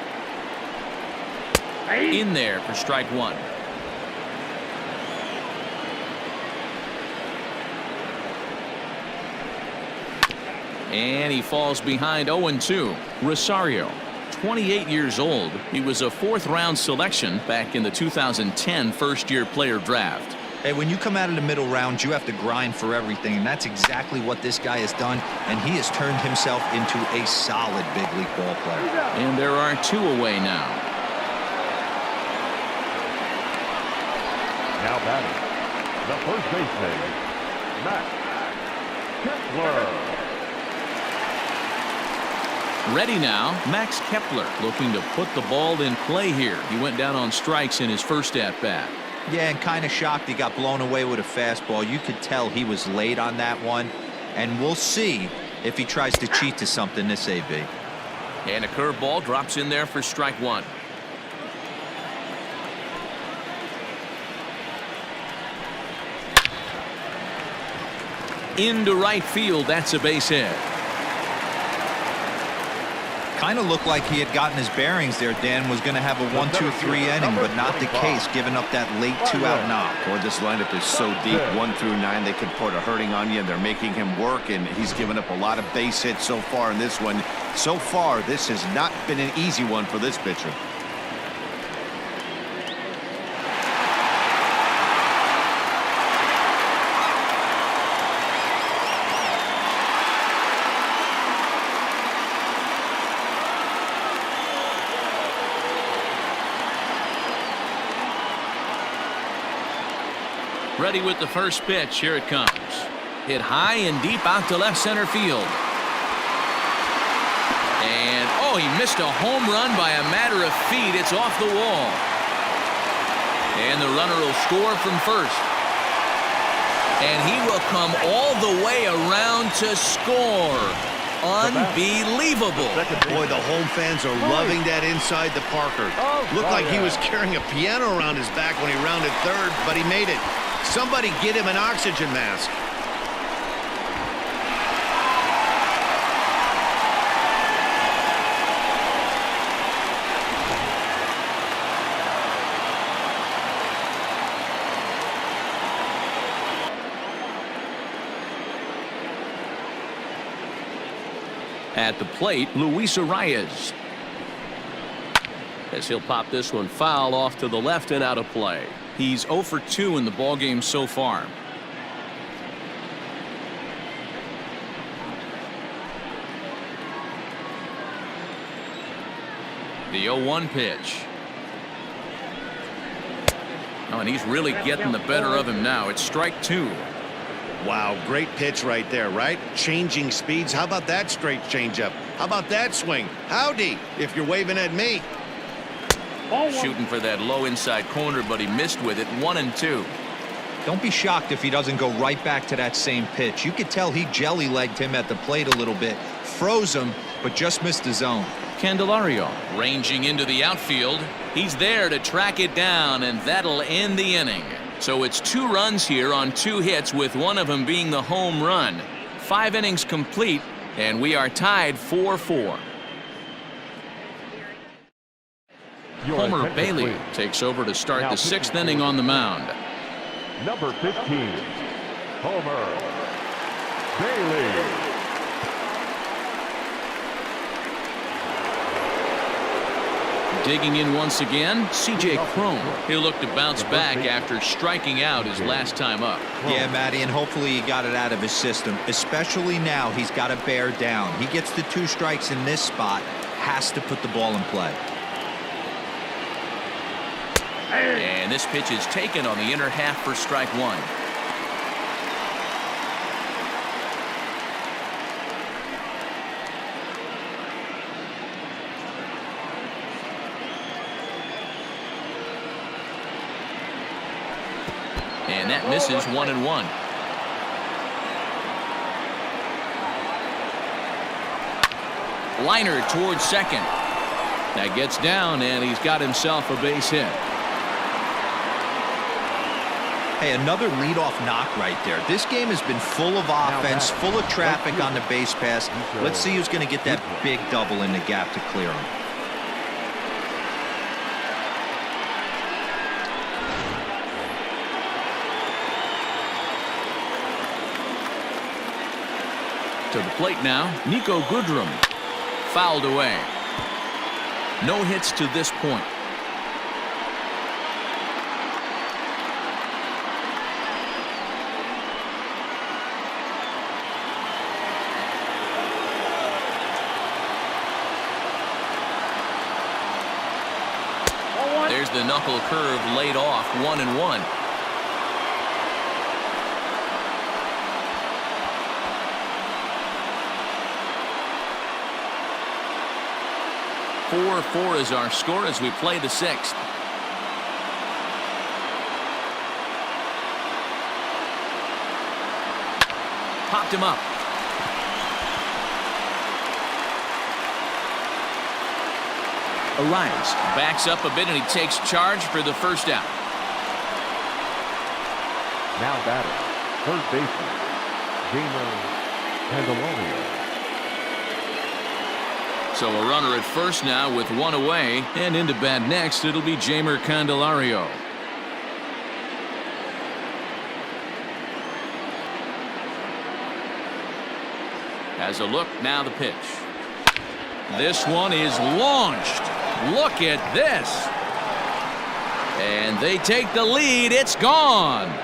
A: In there for strike 1. And he falls behind 0-2. Rosario, 28 years old. He was a 4th-round selection back in the 2010 first-year player draft.
C: Hey, when you come out of the middle rounds, you have to grind for everything, and that's exactly what this guy has done, and he has turned himself into a solid big league ball player.
A: And there are 2 away now.
D: Now batting, the first baseman, Max Kepler.
A: Ready now, Max Kepler looking to put the ball in play here. He went down on strikes in his first at-bat.
C: Yeah, and kind of shocked he got blown away with a fastball. You could tell he was late on that one, and we'll see if he tries to cheat to something this AB.
A: And a curveball drops in there for strike 1. Into right field, that's a base hit.
C: Kind of looked like he had gotten his bearings there. Dan was going to have a 1-2-3 inning, but not the case, giving up that late 2-out knock.
B: Boy, this lineup is so deep, 1 through 9. They could put a hurting on you, and they're making him work, and he's given up a lot of base hits so far in this one. So far, this has not been an easy one for this pitcher.
A: Ready with the first pitch. Here it comes. Hit high and deep out to left center field. And, oh, he missed a home run by a matter of feet. It's off the wall. And the runner will score from first. And he will come all the way around to score. Unbelievable.
B: Boy, the home fans are loving that inside the Parker. Looked like he was carrying a piano around his back when he rounded third, but he made it. Somebody get him an oxygen mask.
A: At the plate, Luis Arraez. As he'll pop this one foul off to the left and out of play. He's 0 for 2 in the ballgame so far. The 0-1 pitch. Oh, and he's really getting the better of him now. It's strike 2.
B: Wow, great pitch right there, right? Changing speeds. How about that straight changeup? How about that swing? Howdy, if you're waving at me.
A: Shooting for that low inside corner, but he missed with it. 1-2.
C: Don't be shocked if he doesn't go right back to that same pitch. You could tell he jelly-legged him at the plate a little bit, froze him, but just missed the zone.
A: Candelario ranging into the outfield. He's there to track it down, and that'll end the inning. So it's 2 runs here on 2 hits, with one of them being the home run. 5 innings complete, and we are tied 4-4. Homer Bailey takes over to start the 6th inning on the mound.
D: Number 15, Homer Bailey.
A: Digging in once again, C.J. Cron. He'll look to bounce back after striking out his last time up.
C: Yeah, Matty, and hopefully he got it out of his system. Especially now, he's got to bear down. He gets the 2 strikes in this spot, has to put the ball in play.
A: And this pitch is taken on the inner half for strike 1. And that misses. 1-1. Liner towards second. That gets down, and he's got himself a base hit.
C: Hey, another leadoff knock right there. This game has been full of offense, full of traffic on the base pass. Let's see who's going to get that big double in the gap to clear him.
A: To the plate now, Niko Goodrum. Fouled away. No hits to this point. There's the knuckle curve laid off, 1-1. Four is our score as we play the sixth. Popped him up. Arraez backs up a bit and he takes charge for the first out.
D: Now batting, third baseman, Jeimer Candelario.
A: So a runner at first now with one away, and into bat next it'll be Jeimer Candelario. Has a look, now the pitch. This one is launched. Look at this. And they take the lead. It's gone.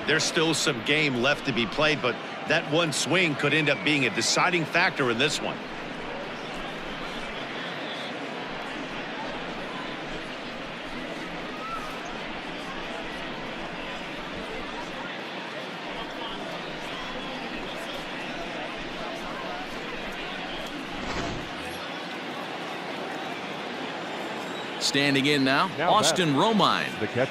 B: There's still some game left to be played, but that one swing could end up being a deciding factor in this one.
A: Standing in now Austin Romine.
D: The catcher.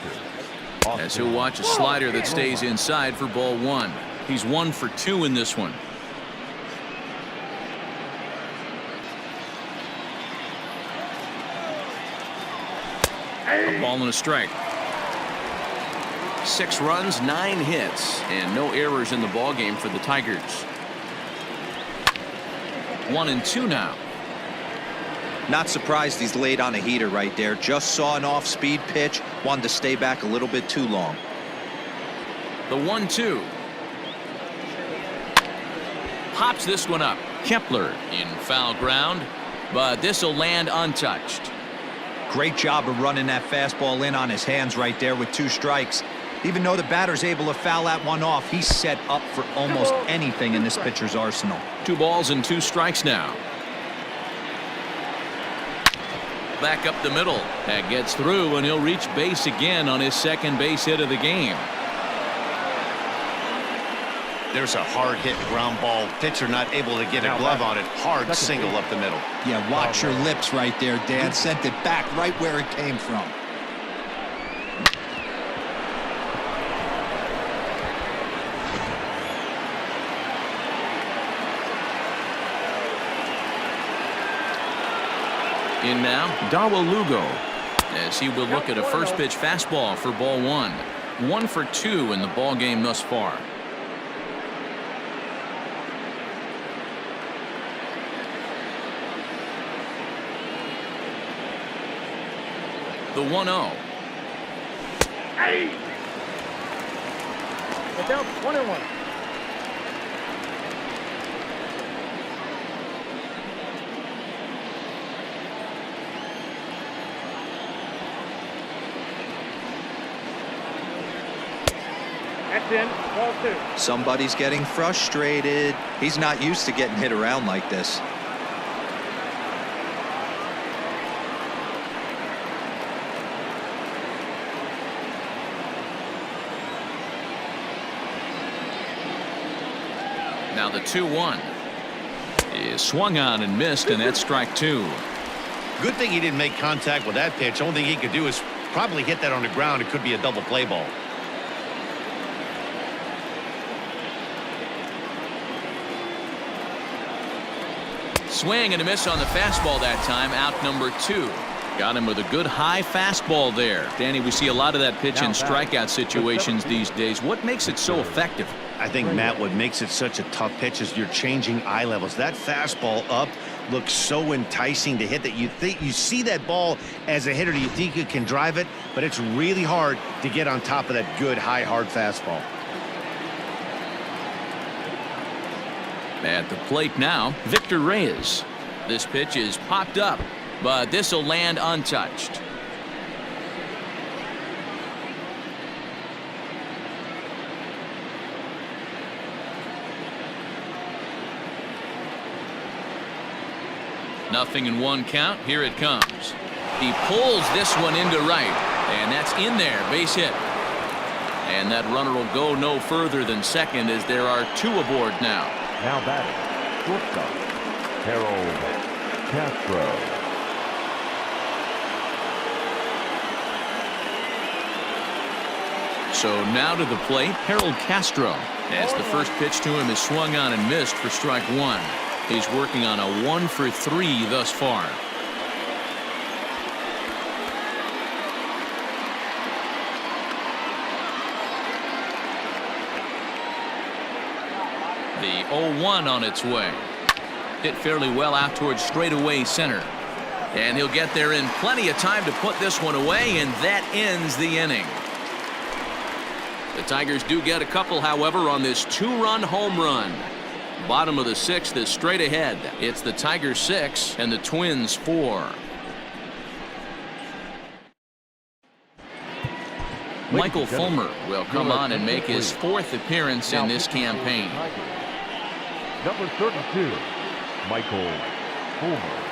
A: As he'll watch a slider that stays inside for ball one. He's 1 for 2 in this one. A ball and a strike. 6 runs, 9 hits, and no errors in the ball game for the Tigers. 1-2 now.
C: Not surprised he's laid on a heater right there. Just saw an off-speed pitch. Wanted to stay back a little bit too long.
A: The 1-2. Pops this one up. Kepler in foul ground, but this will land untouched.
C: Great job of running that fastball in on his hands right there with 2 strikes. Even though the batter's able to foul that one off, he's set up for almost anything in this pitcher's arsenal.
A: 2 balls and 2 strikes now. Back up the middle. That gets through, and he'll reach base again on his second base hit of the game.
B: There's a hard hit ground ball. Pitcher not able to get a glove on it. Hard single up the middle.
C: Yeah, watch your lips right there, Dan. Sent it back right where it came from.
A: In now, Dawel Lugo, as he will look at a first pitch fastball for ball 1. 1 for 2 in the ball game thus far. The 1-0.
E: Hey! Get down, 1-1. That's in, ball 2.
C: Somebody's getting frustrated. He's not used to getting hit around like this.
A: Now the 2-1 is swung on and missed, and that's strike 2.
B: Good thing he didn't make contact with that pitch. Only thing he could do is probably hit that on the ground. It could be a double play ball.
A: Swing and a miss on the fastball that time. Out number 2. Got him with a good high fastball there. Danny, we see a lot of that pitch in strikeout situations these days. What makes it so effective?
B: I think, Matt, what makes it such a tough pitch is you're changing eye levels. That fastball up looks so enticing to hit that you think you see that ball as a hitter. You think you can drive it, but it's really hard to get on top of that good high hard fastball.
A: At the plate now, Victor Reyes. This pitch is popped up, but this will land untouched. Nothing in one count. Here it comes. He pulls this one into right, and that's in there, base hit. And that runner will go no further than second as there are two aboard now.
D: Now batting, shortstop, Castro.
A: So now to the plate, Harold Castro, as the first pitch to him is swung on and missed for strike one. He's working on a 1-for-3 thus far. The 0-1 on its way. Hit fairly well out towards straightaway center. And he'll get there in plenty of time to put this one away, and that ends the inning. The Tigers do get a couple, however, on this two-run home run. Bottom of the sixth is straight ahead. It's the Tigers 6 and the Twins 4. Michael Fulmer will come on and make his fourth appearance in this campaign.
D: Number 32, Michael Fulmer.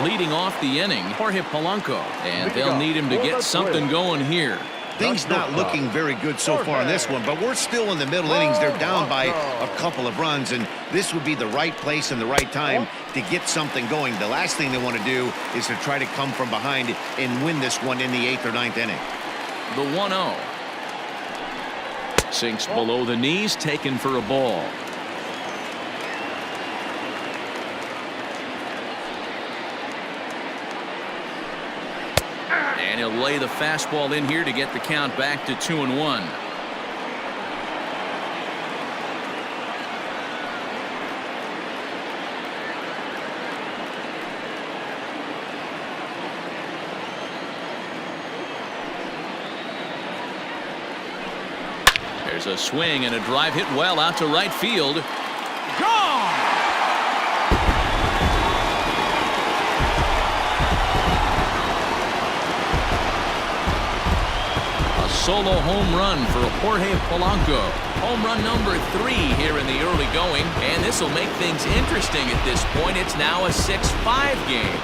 A: Leading off the inning, Jorge Polanco, and they'll need him to get something going here.
B: Things not looking very good so far in this one, but we're still in the middle innings. They're down by a couple of runs, and this would be the right place and the right time to get something going. The last thing they want to do is to try to come from behind and win this one in the 8th or 9th inning.
A: The 1-0. Sinks below the knees, taken for a ball. And he'll lay the fastball in here to get the count back to 2-1. There's a swing and a drive hit well out to right field. Gone! Solo home run for Jorge Polanco. Home run number 3 here in the early going, and this will make things interesting at this point. It's now a 6-5 game.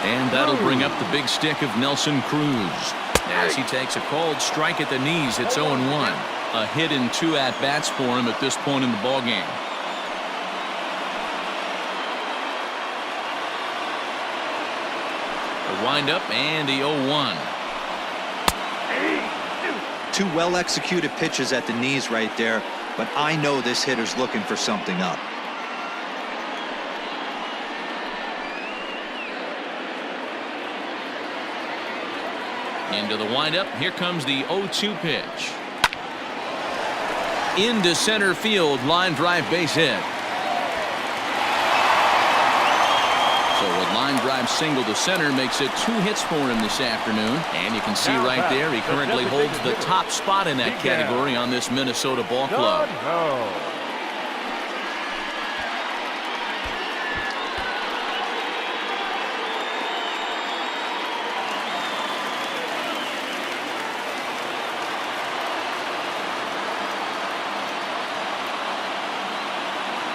A: And that'll bring up the big stick of Nelson Cruz as he takes a cold strike at the knees. It's 0-1. A hit in 2 at-bats for him at this point in the ballgame. The windup and the 0-1.
C: 2 well-executed pitches at the knees right there, but I know this hitter's looking for something up.
A: Into the windup. Here comes the 0-2 pitch. Into center field. Line drive base hit. So a line drive single to center makes it 2 hits for him this afternoon. And you can see right there he currently holds the top spot in that category on this Minnesota ball club.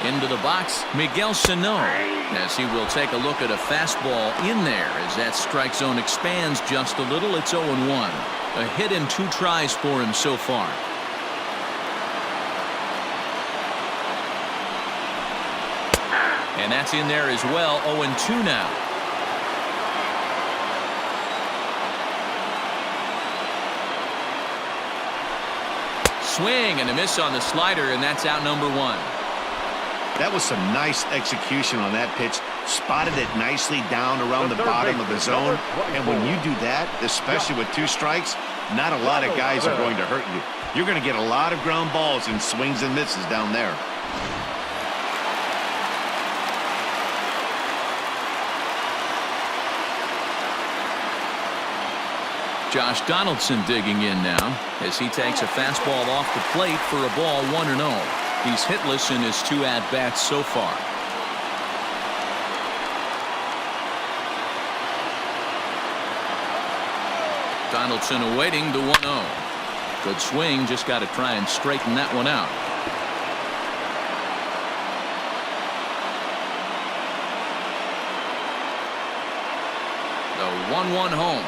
A: In Into the box, Miguel Sano, as he will take a look at a fastball in there as that strike zone expands just a little. It's 0-1. A hit in 2 tries for him so far. And that's in there as well. 0-2 now. Swing and a miss on the slider, and that's out number 1.
B: That was some nice execution on that pitch. Spotted it nicely down around the bottom of the zone. And when you do that, especially with 2 strikes, not a lot of guys are going to hurt you. You're going to get a lot of ground balls and swings and misses down there.
A: Josh Donaldson digging in now as he takes a fastball off the plate for a ball 1-0. He's hitless in his 2 at-bats so far. Donaldson awaiting the 1-0. Good swing, just got to try and straighten that one out. The 1-1 home.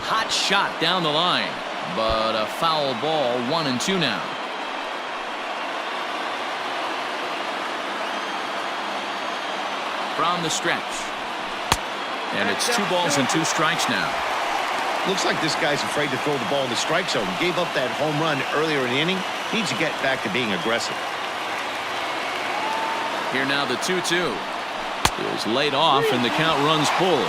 A: Hot shot down the line, but a foul ball. 1-2 now. From the stretch, and it's 2 balls and 2 strikes now.
B: Looks like this guy's afraid to throw the ball in the strike zone. Gave up that home run earlier in the inning. Needs to get back to being aggressive.
A: Here now the 2-2 is laid off, and the count runs full.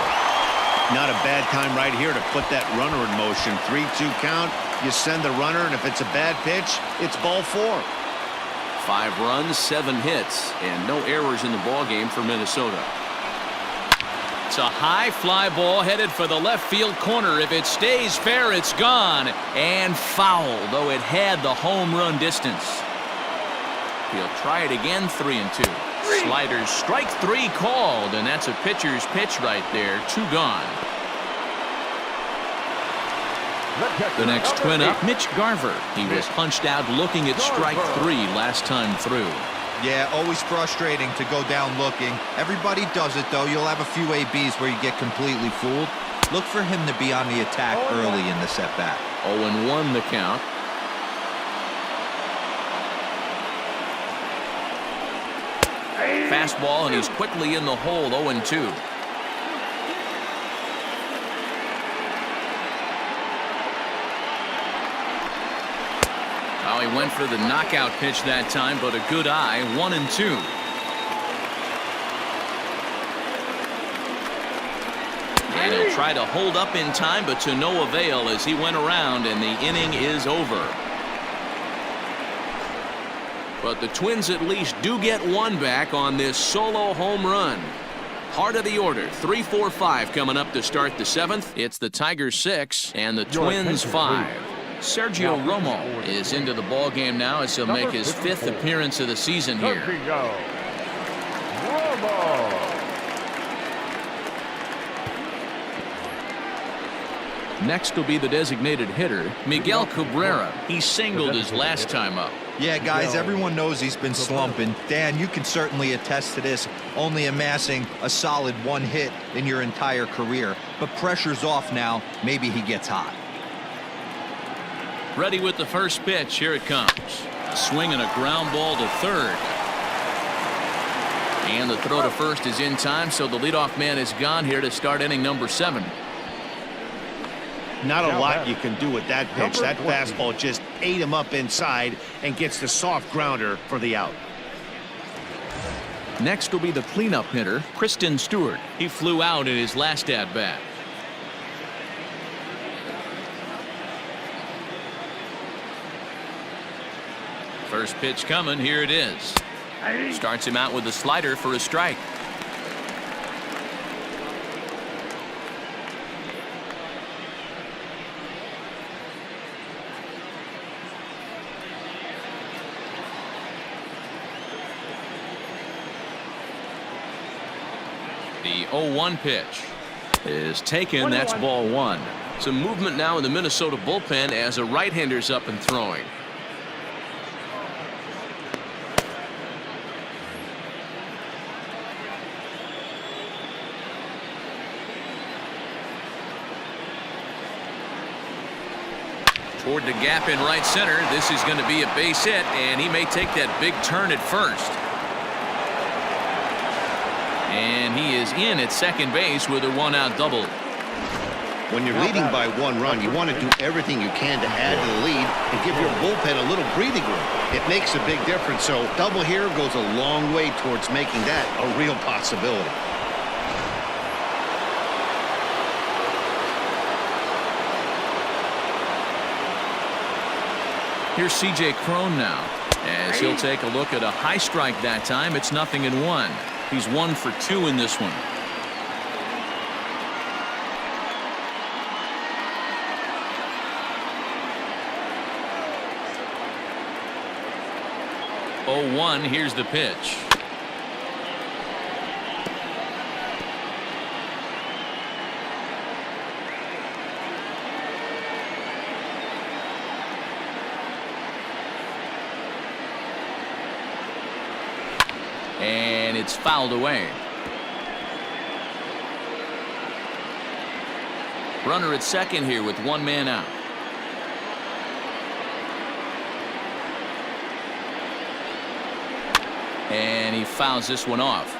B: Not a bad time right here to put that runner in motion. 3-2 count. You send the runner, and if it's a bad pitch, it's ball 4.
A: 5 runs, 7 hits, and no errors in the ballgame for Minnesota. It's a high fly ball headed for the left field corner. If it stays fair, it's gone and foul, though it had the home run distance. He'll try it again. 3-2. Sliders strike 3 called, and that's a pitcher's pitch right there. 2 gone. The next twin up, Mitch Garver. He was punched out looking at strike 3 last time through.
C: Yeah, always frustrating to go down looking. Everybody does it, though. You'll have a few ABs where you get completely fooled. Look for him to be on the attack early in the at-bat.
A: 0-1 the count. Fastball, and he's quickly in the hole. 0-2. Oh, he went for the knockout pitch that time, but a good eye. 1-2. And he'll try to hold up in time, but to no avail as he went around, and the inning is over. But the Twins at least do get 1 back on this solo home run. Heart of the order, 3-4-5 coming up to start the 7th. It's the Tigers 6 and the Twins 5. Sergio Romo is into the ball game now as he'll make his 5th appearance of the season here. Next will be the designated hitter, Miguel Cabrera. He singled his last time up.
C: Yeah, guys, everyone knows he's been slumping. Dan, you can certainly attest to this, only amassing a solid 1 hit in your entire career. But pressure's off now. Maybe he gets hot.
A: Ready with the first pitch. Here it comes. A swing and a ground ball to third. And the throw to first is in time, so the leadoff man is gone here to start inning number 7.
B: Not a lot you can do with that pitch. That fastball just ate him up inside and gets the soft grounder for the out.
A: Next will be the cleanup hitter, Christin Stewart. He flew out in his last at-bat. First pitch coming. Here it is. Starts him out with a slider for a strike. The 0-1 pitch is taken. That's ball 1. Some movement now in the Minnesota bullpen as a right-hander's up and throwing. Toward the gap in right center. This is going to be a base hit, and he may take that big turn at first. And he is in at second base with a one-out double.
B: When you're leading by 1 run, you want to do everything you can to add to the lead and give your bullpen a little breathing room. It makes a big difference, so double here goes a long way towards making that a real possibility.
A: Here's C.J. Cron now, as he'll take a look at a high strike that time. It's 0-1. He's 1 for 2 in this one. Oh, 1. Here's the pitch. And it's fouled away. Runner at second here with 1 man out. And he fouls this one off.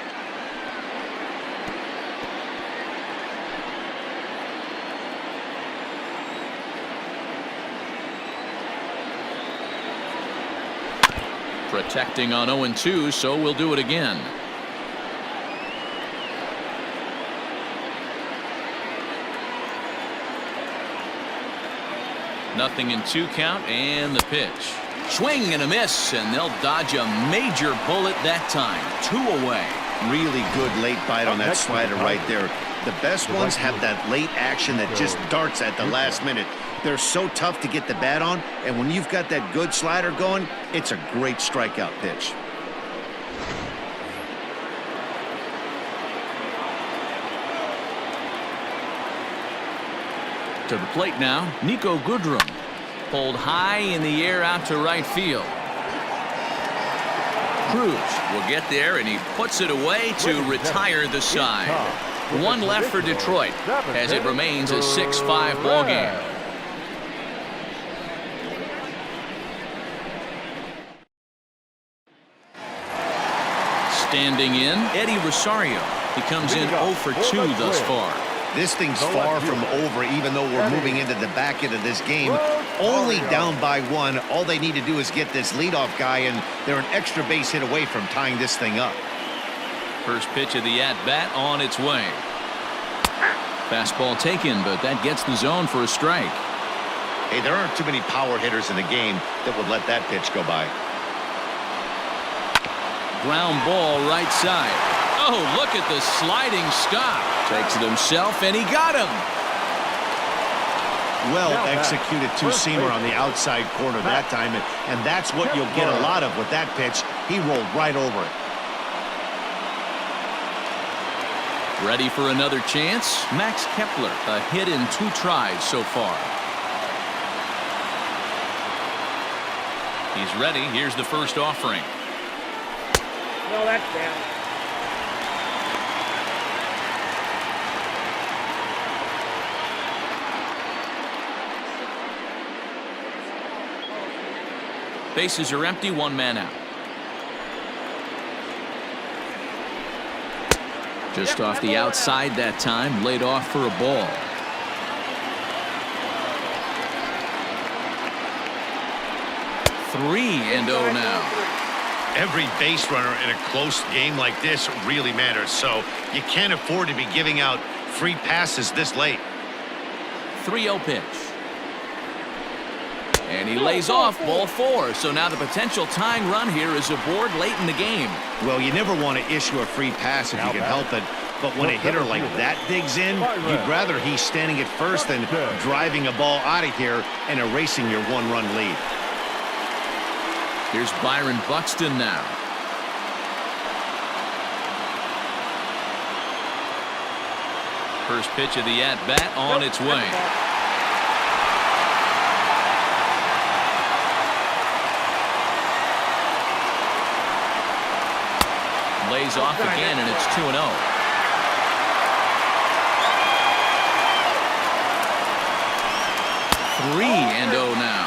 A: Protecting on 0-2, so we'll do it again. Nothing in 2 count, and the pitch. Swing and a miss, and they'll dodge a major bullet that time. 2 away.
B: Really good late bite on that slider right there. The best ones have that late action that just darts at the last minute. They're so tough to get the bat on, and when you've got that good slider going, it's a great strikeout pitch.
A: To the plate now, Niko Goodrum. Pulled high in the air out to right field. Cruz will get there, and he puts it away to retire the side. 1 left for Detroit as it remains a 6-5 ball game. Standing in, Eddie Rosario. He comes in 0 for 2 thus far.
B: This thing's far from over, even though we're moving into the back end of this game. Only down by 1. All they need to do is get this leadoff guy, and they're an extra base hit away from tying this thing up.
A: First pitch of the at-bat on its way. Fastball taken, but that gets the zone for a strike.
B: Hey, there aren't too many power hitters in the game that would let that pitch go by.
A: Ground ball right side. Oh, look at the sliding stop. Takes it himself, and he got him.
B: Well executed two-seamer on the outside corner that time, and that's what you'll get a lot of with that pitch. He rolled right over it.
A: Ready for another chance? Max Kepler, a hit in 2 tries so far. He's ready. Here's the first offering.
E: No, that's down.
A: Bases are empty, 1 man out. Just off the outside that time, laid off for a ball. Three and 0 now.
B: Every base runner in a close game like this really matters, so you can't afford to be giving out free passes this late.
A: 3-0 pitch. And he lays off ball 4. So now the potential tying run here is aboard late in the game.
B: Well, you never want to issue a free pass if you can help it. But when a hitter like that digs in, you'd rather he's standing at first than driving a ball out of here and erasing your 1-run lead.
A: Here's Byron Buxton now. First pitch of the at-bat on its way. Lays off again, and it's 2-0. Three and 0 now.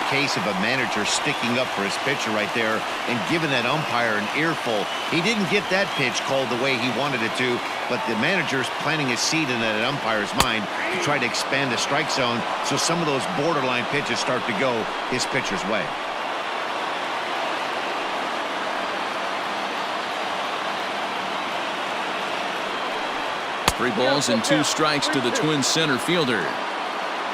B: case of a manager sticking up for his pitcher right there and giving that umpire an earful. He didn't get that pitch called the way he wanted it to, but the manager's planting a seed in that umpire's mind to try to expand the strike zone so some of those borderline pitches start to go his pitcher's way.
A: Three balls and 2 strikes to the Twins center fielder.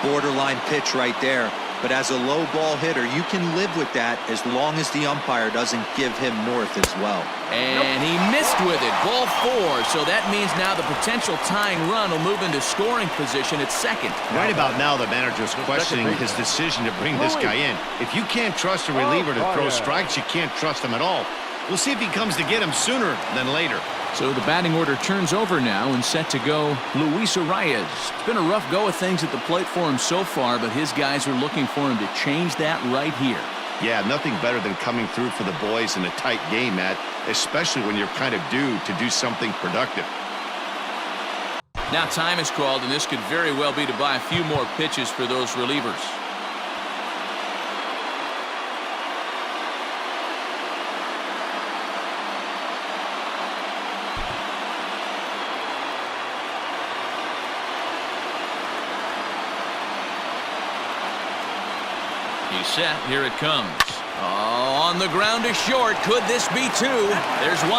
C: Borderline pitch right there. But as a low ball hitter, you can live with that as long as the umpire doesn't give him north as well.
A: And he missed with it. Ball 4. So that means now the potential tying run will move into scoring position at second.
B: Right about now, the manager's questioning his decision to bring this guy in. If you can't trust a reliever to throw strikes, you can't trust him at all. We'll see if he comes to get him sooner than later.
A: So the batting order turns over now and set to go Luis Arraez. It's been a rough go of things at the plate for him so far, but his guys are looking for him to change that right here.
B: Yeah, nothing better than coming through for the boys in a tight game, Matt, especially when you're kind of due to do something productive.
A: Now time is called, and this could very well be to buy a few more pitches for those relievers. He's set. Here it comes. Oh, on the ground to short. Could this be 2? There's 1.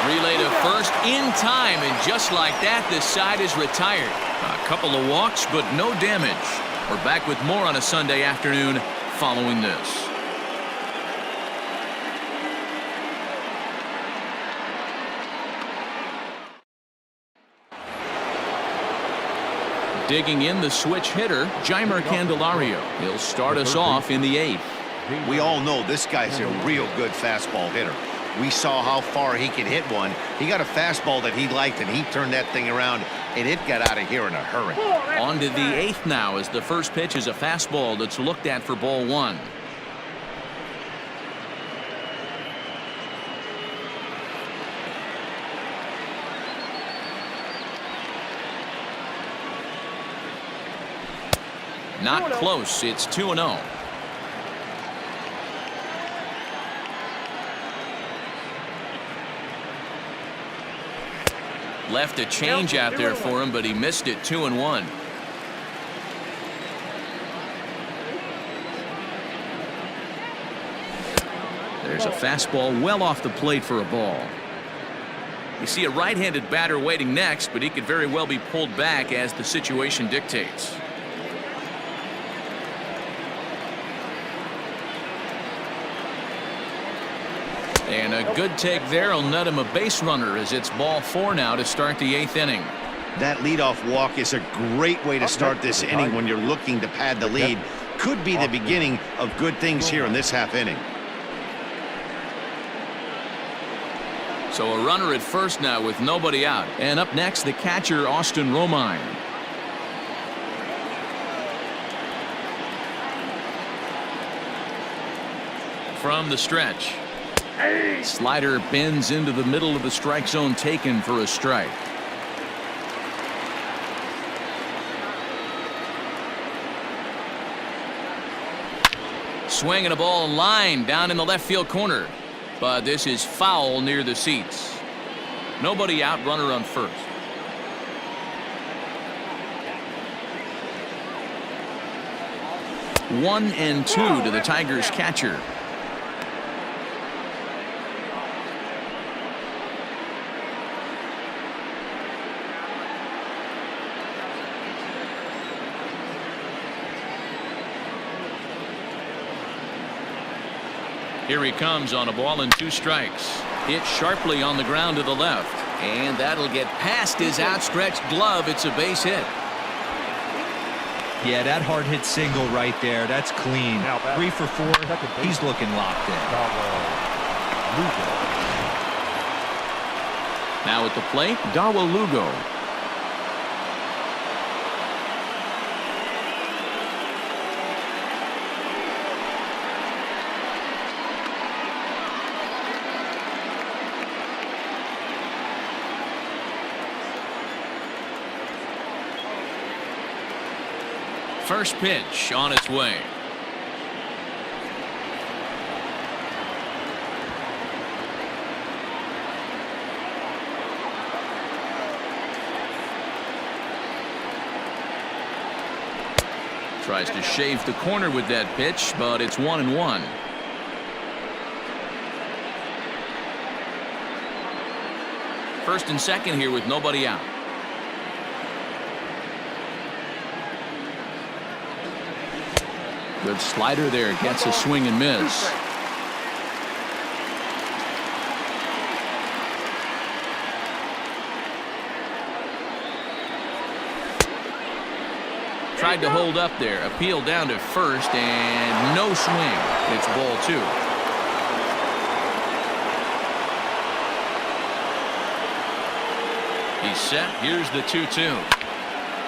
A: Relay to first in time, and just like that, this side is retired. A couple of walks, but no damage. We're back with more on a Sunday afternoon following this. Digging in the switch hitter, Jeimer Candelario. He'll start us off in the 8th.
B: We all know this guy's a real good fastball hitter. We saw how far he could hit one. He got a fastball that he liked, and he turned that thing around, and it got out of here in a hurry.
A: On to the 8th now, as the first pitch is a fastball that's looked at for ball 1. Not close. It's 2-0. Left a change out there for him, but he missed it. 2-1. There's a fastball well off the plate for a ball. You see a right-handed batter waiting next, but he could very well be pulled back as the situation dictates. And a good take there will net him a base runner, as it's ball 4 now to start the 8th inning.
B: That leadoff walk is a great way to start this inning when you're looking to pad the lead. Could be the beginning of good things here in this half inning.
A: So a runner at first now with nobody out. And up next, the catcher, Austin Romine. From the stretch. Slider bends into the middle of the strike zone, taken for a strike. Swinging a ball line down in the left field corner, but this is foul near the seats. Nobody out, runner on first. One and 2 to the Tigers catcher. Here he comes on a ball and 2 strikes. Hit sharply on the ground to the left, and that'll get past his outstretched glove. It's a base hit.
C: Yeah, that hard hit single right there. That's clean. 3 for 4. He's looking locked in.
A: Now at the plate, Dawel Lugo. First pitch on its way. Tries to shave the corner with that pitch, but it's 1-1. First and second here with nobody out. Good slider there. Gets a swing and miss. Tried to hold up there. Appeal down to first and no swing. It's ball 2. He's set. Here's the 2-2.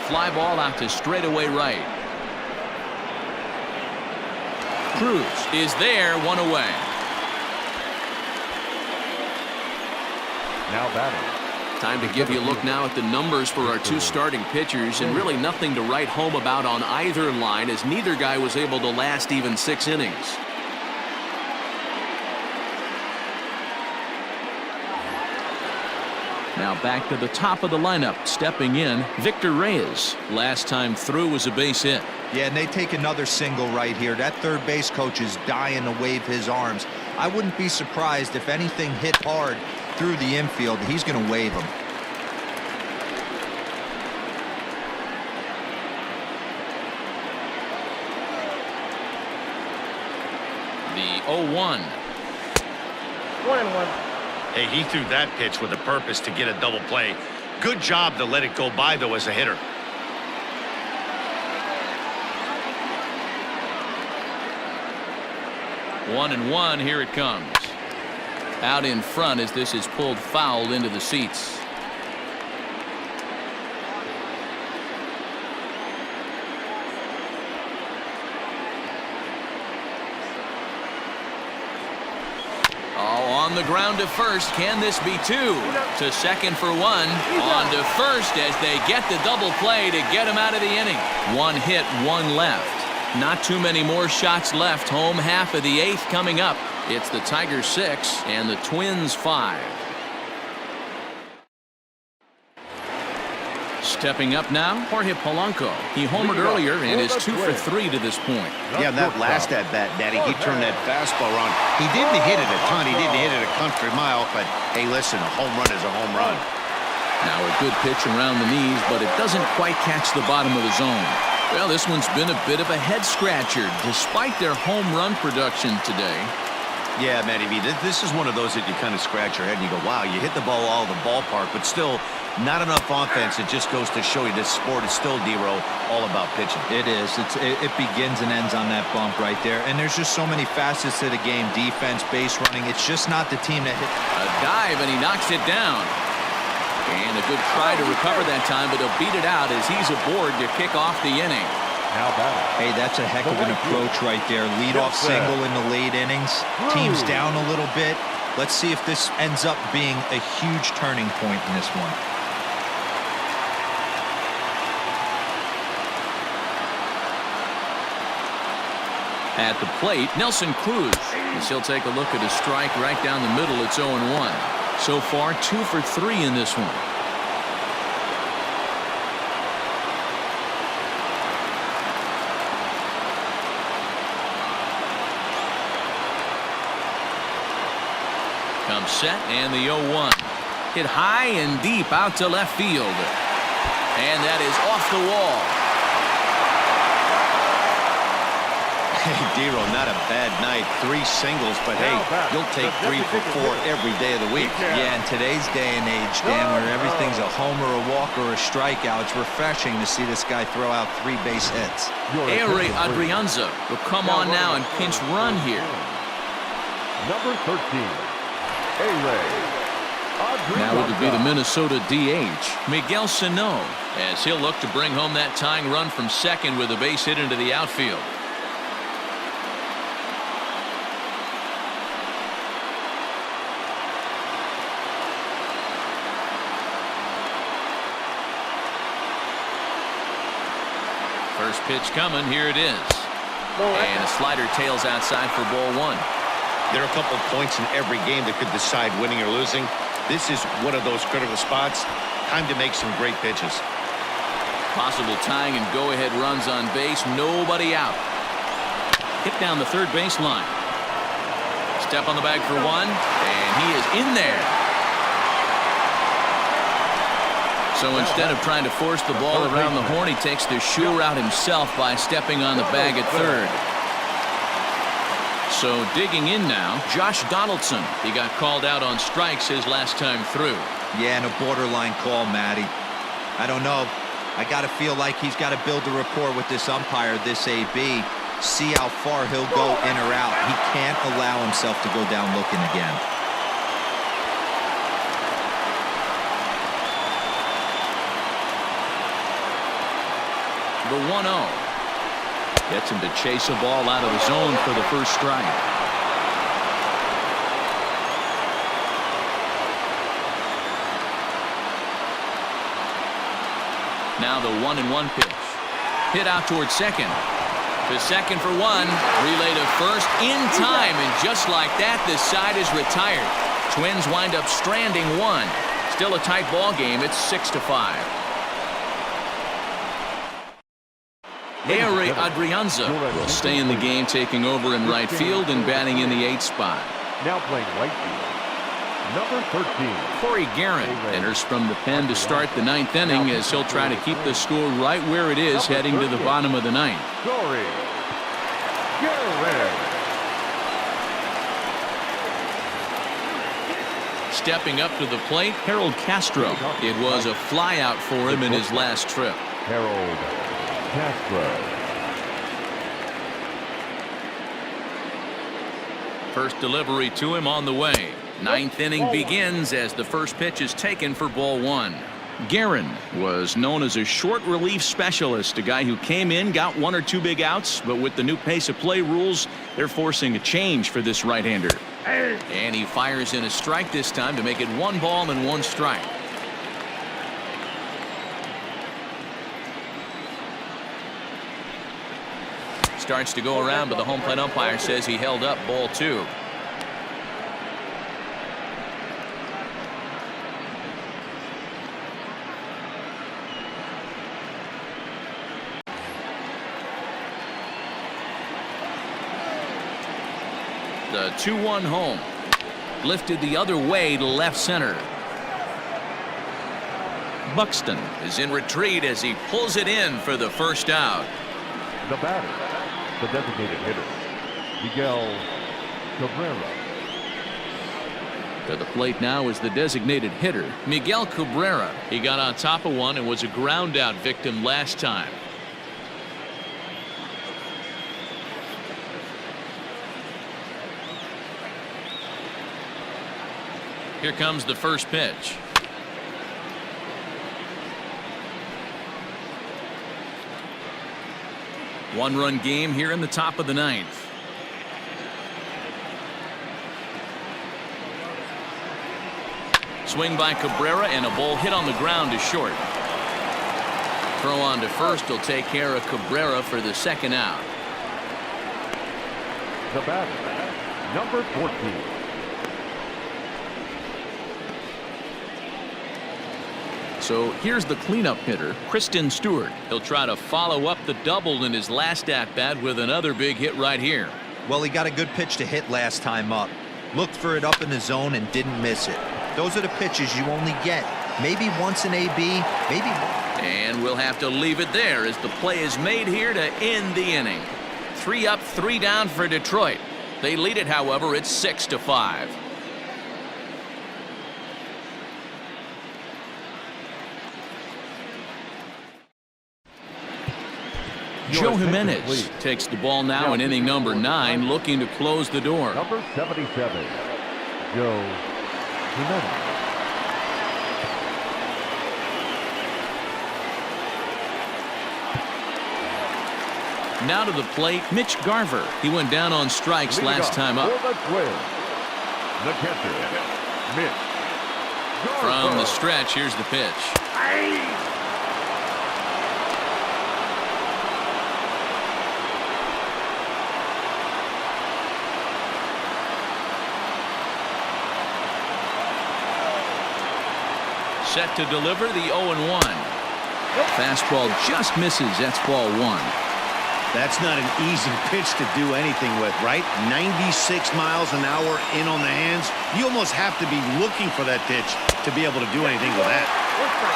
A: Fly ball out to straightaway right. Cruz is there, 1 away.
D: Now batting.
F: Time to give you a look now at the numbers for our 2 starting pitchers, and really nothing to write home about on either line, as neither guy was able to last even 6 innings.
A: Now back to the top of the lineup. Stepping in, Victor Reyes. Last time through was a base hit.
C: Yeah, and they take another single right here. That third base coach is dying to wave his arms. I wouldn't be surprised if anything hit hard through the infield. He's going to wave them.
A: The 0-1.
E: 1-1.
B: Hey, he threw that pitch with a purpose to get a double play. Good job to let it go by, though, as a hitter.
A: One and one. Here it comes. Out in front as this is pulled foul into the seats. On the ground to first. Can this be 2? To second for 1. On to first as they get the double play to get him out of the inning. 1 hit, 1 left. Not too many more shots left. Home half of the 8th coming up. It's the Tigers 6 and the Twins 5. Stepping up now, Jorge Polanco. He homered earlier and is 2 for 3 to this point.
B: Yeah, that last at-bat, Daddy, he turned that fastball around. He didn't hit it a ton. He didn't hit it a country mile, but hey, listen, a home run is a home run.
A: Now a good pitch around the knees, but it doesn't quite catch the bottom of the zone. Well, this one's been a bit of a head-scratcher, despite their home run production today.
B: Yeah, Matty V, this is one of those that you kind of scratch your head and you go, wow, you hit the ball all over the ballpark, but still not enough offense. It just goes to show you this sport is still, D-Row, all about pitching.
C: It is. It begins and ends on that bump right there. And there's just so many facets to the game. Defense, base running. It's just not the team that hit.
A: A dive, and he knocks it down. And a good try to recover that time, but he'll beat it out as he's aboard to kick off the inning.
D: Now batting.
C: Hey, that's a heck of an approach right there. Leadoff single in the late innings. Team's down a little bit. Let's see if this ends up being a huge turning point in this one.
A: At the plate, Nelson Cruz. As he'll take a look at a strike right down the middle. It's 0-1. So far, 2 for 3 in this one. Comes set, and the 0-1. Hit high and deep out to left field. And that is off the wall.
B: Hey, D-Row, not a bad night. 3 singles, but hey, you'll take 3 for 4 every day of the week.
C: Yeah, in today's day and age, Dan, where everything's a homer, a walk, or a strikeout, it's refreshing to see this guy throw out 3 base hits.
A: Ari Adrianza will come on now and pinch run here.
D: Number 13, Arraez.
A: Now it would be the Minnesota DH, Miguel Sano, as he'll look to bring home that tying run from second with a base hit into the outfield. First pitch coming. Here it is. And a slider tails outside for ball 1.
B: There are a couple of points in every game that could decide winning or losing. This is one of those critical spots. Time to make some great pitches.
A: Possible tying and go-ahead runs on base. Nobody out. Hit down the third baseline. Step on the bag for one, and he is in there. So instead of trying to force the ball around the horn, he takes the shoe route himself by stepping on the bag at third. So digging in now, Josh Donaldson. He got called out on strikes his last time through.
C: Yeah, and a borderline call, Matty. I don't know. I got to feel like he's got to build a rapport with this umpire, this AB. See how far he'll go in or out. He can't allow himself to go down looking again.
A: The 1-0. Gets him to chase a ball out of the zone for the first strike. Now the 1-1 pitch. Hit out towards second. To second for one. Relay to first in time. And just like that, this side is retired. Twins wind up stranding one. Still a tight ball game. It's 6-5. Jeimer Candelario will stay in the game, taking over in right field and batting in the 8th spot.
D: Now playing right field, number 13.
A: Corey Garrett enters from the pen to start the 9th inning as he'll try to keep the score right where it is heading to the bottom of the 9th.
D: Corey Garrett.
A: Stepping up to the plate, Harold Castro. It was a flyout for him in his last trip.
D: Harold Castro.
A: First delivery to him on the way. 9th inning begins as the first pitch is taken for ball one. Guerin was known as a short relief specialist, a guy who came in, got 1 or 2 big outs, but with the new pace of play rules, they're forcing a change for this right-hander. And he fires in a strike this time to make it 1 ball and 1 strike. Starts to go around, but the home plate umpire says he held up ball 2. The 2-1 home. Lifted the other way to left center. Buxton is in retreat as he pulls it in for the first out.
D: The batter, the designated hitter, Miguel Cabrera.
A: To the plate now is the designated hitter, Miguel Cabrera. He got on top of one and was a ground out victim last time. Here comes the first pitch. One-run game here in the top of the 9th. Swing by Cabrera and a ball hit on the ground is short. Throw on to first will take care of Cabrera for the second out.
D: The batter, number 14.
A: So here's the cleanup hitter, Christin Stewart. He'll try to follow up the double in his last at-bat with another big hit right here.
C: Well, he got a good pitch to hit last time up. Looked for it up in the zone and didn't miss it. Those are the pitches you only get. Maybe once an AB, maybe one.
A: And we'll have to leave it there as the play is made here to end the inning. 3 up, 3 down for Detroit. They lead it, however. It's 6-5. Joe Jimenez takes the ball now in inning number 9, looking to close the door.
D: Number 77, Joe Jimenez.
A: Now to the plate, Mitch Garver. He went down on strikes last time up.
D: For the Twins, the catcher, Mitch Garver.
A: From the stretch, here's the pitch. Set to deliver the 0-1. Fastball just misses. That's ball 1.
B: That's not an easy pitch to do anything with, right? 96 miles an hour in on the hands. You almost have to be looking for that pitch to be able to do anything with that.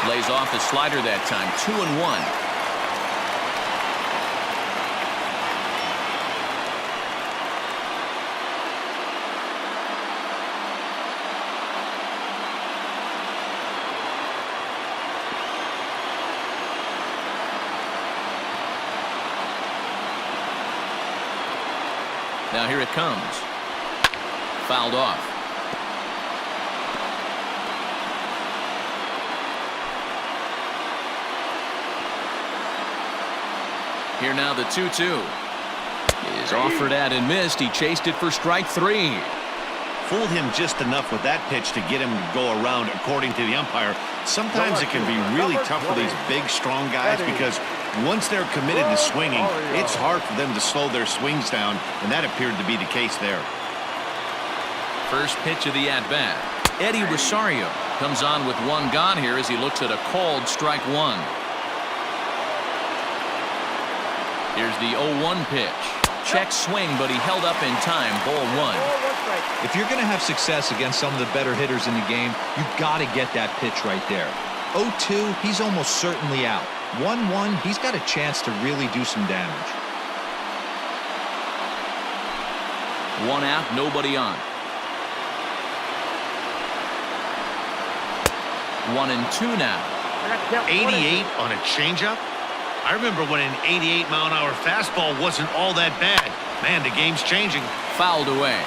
A: Lays off the slider that time. 2-1. Now here it comes. Fouled off. Here now the 2-2. Is offered at and missed. He chased it for strike 3.
B: Fooled him just enough with that pitch to get him to go around, according to the umpire. Sometimes it can be really tough for these big, strong guys because once they're committed to swinging, it's hard for them to slow their swings down, and that appeared to be the case there.
A: First pitch of the at-bat. Eddie Rosario comes on with 1 gone here as he looks at a called strike 1. Here's the 0-1 pitch. Check swing, but he held up in time. Ball 1.
C: If you're going to have success against some of the better hitters in the game, you've got to get that pitch right there. 0-2, he's almost certainly out. 1-1, he's got a chance to really do some damage.
A: 1 out, nobody on. 1-2 now.
B: 88 on a changeup? I remember when an 88-mile-an-hour fastball wasn't all that bad. Man, the game's changing.
A: Fouled away.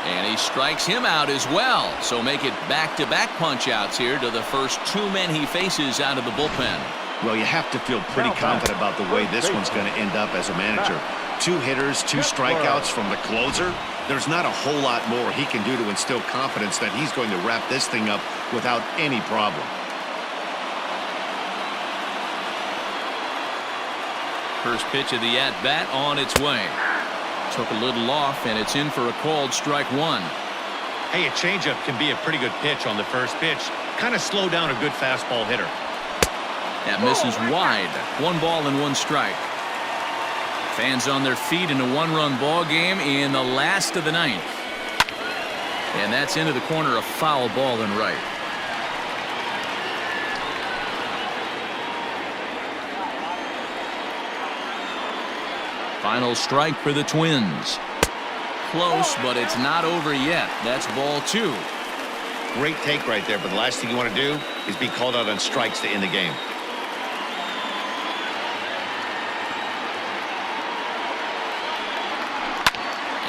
A: And he strikes him out as well. So make it back-to-back punch-outs here to the first 2 men he faces out of the bullpen.
B: Well, you have to feel pretty confident about the way this one's going to end up as a manager. 2 hitters, 2 strikeouts from the closer. There's not a whole lot more he can do to instill confidence that he's going to wrap this thing up without any problem.
A: First pitch of the at-bat on its way. Took a little off, and it's in for a called strike 1.
B: Hey, a changeup can be a pretty good pitch on the first pitch. Kind of slow down a good fastball hitter.
A: That misses wide. 1 ball and 1 strike. Fans on their feet in a 1-run ball game in the last of the 9th. And that's into the corner, a foul ball and right. Final strike for the Twins. Close, but it's not over yet. That's ball 2.
B: Great take right there, but the last thing you want to do is be called out on strikes to end the game.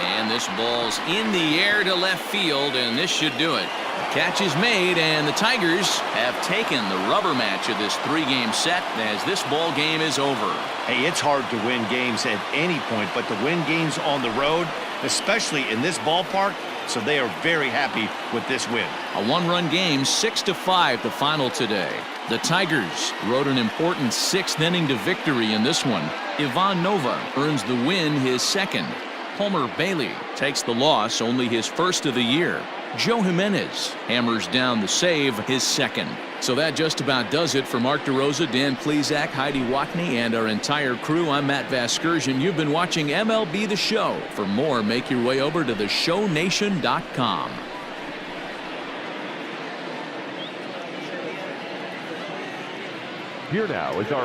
A: And this ball's in the air to left field, and this should do it. The catch is made, and the Tigers have taken the rubber match of this 3-game set as this ball game is over.
B: Hey, it's hard to win games at any point, but to win games on the road, especially in this ballpark, so they are very happy with this win.
A: A 1-run game, 6-5 the final today. The Tigers rode an important 6th inning to victory in this one. Ivan Nova earns the win, his 2nd. Homer Bailey takes the loss, only his 1st of the year. Joe Jimenez hammers down the save, his 2nd. So that just about does it for Mark DeRosa, Dan Plesac, Heidi Watney, and our entire crew. I'm Matt Vasgersian. You've been watching MLB The Show. For more, make your way over to theshownation.com.
D: Here now is our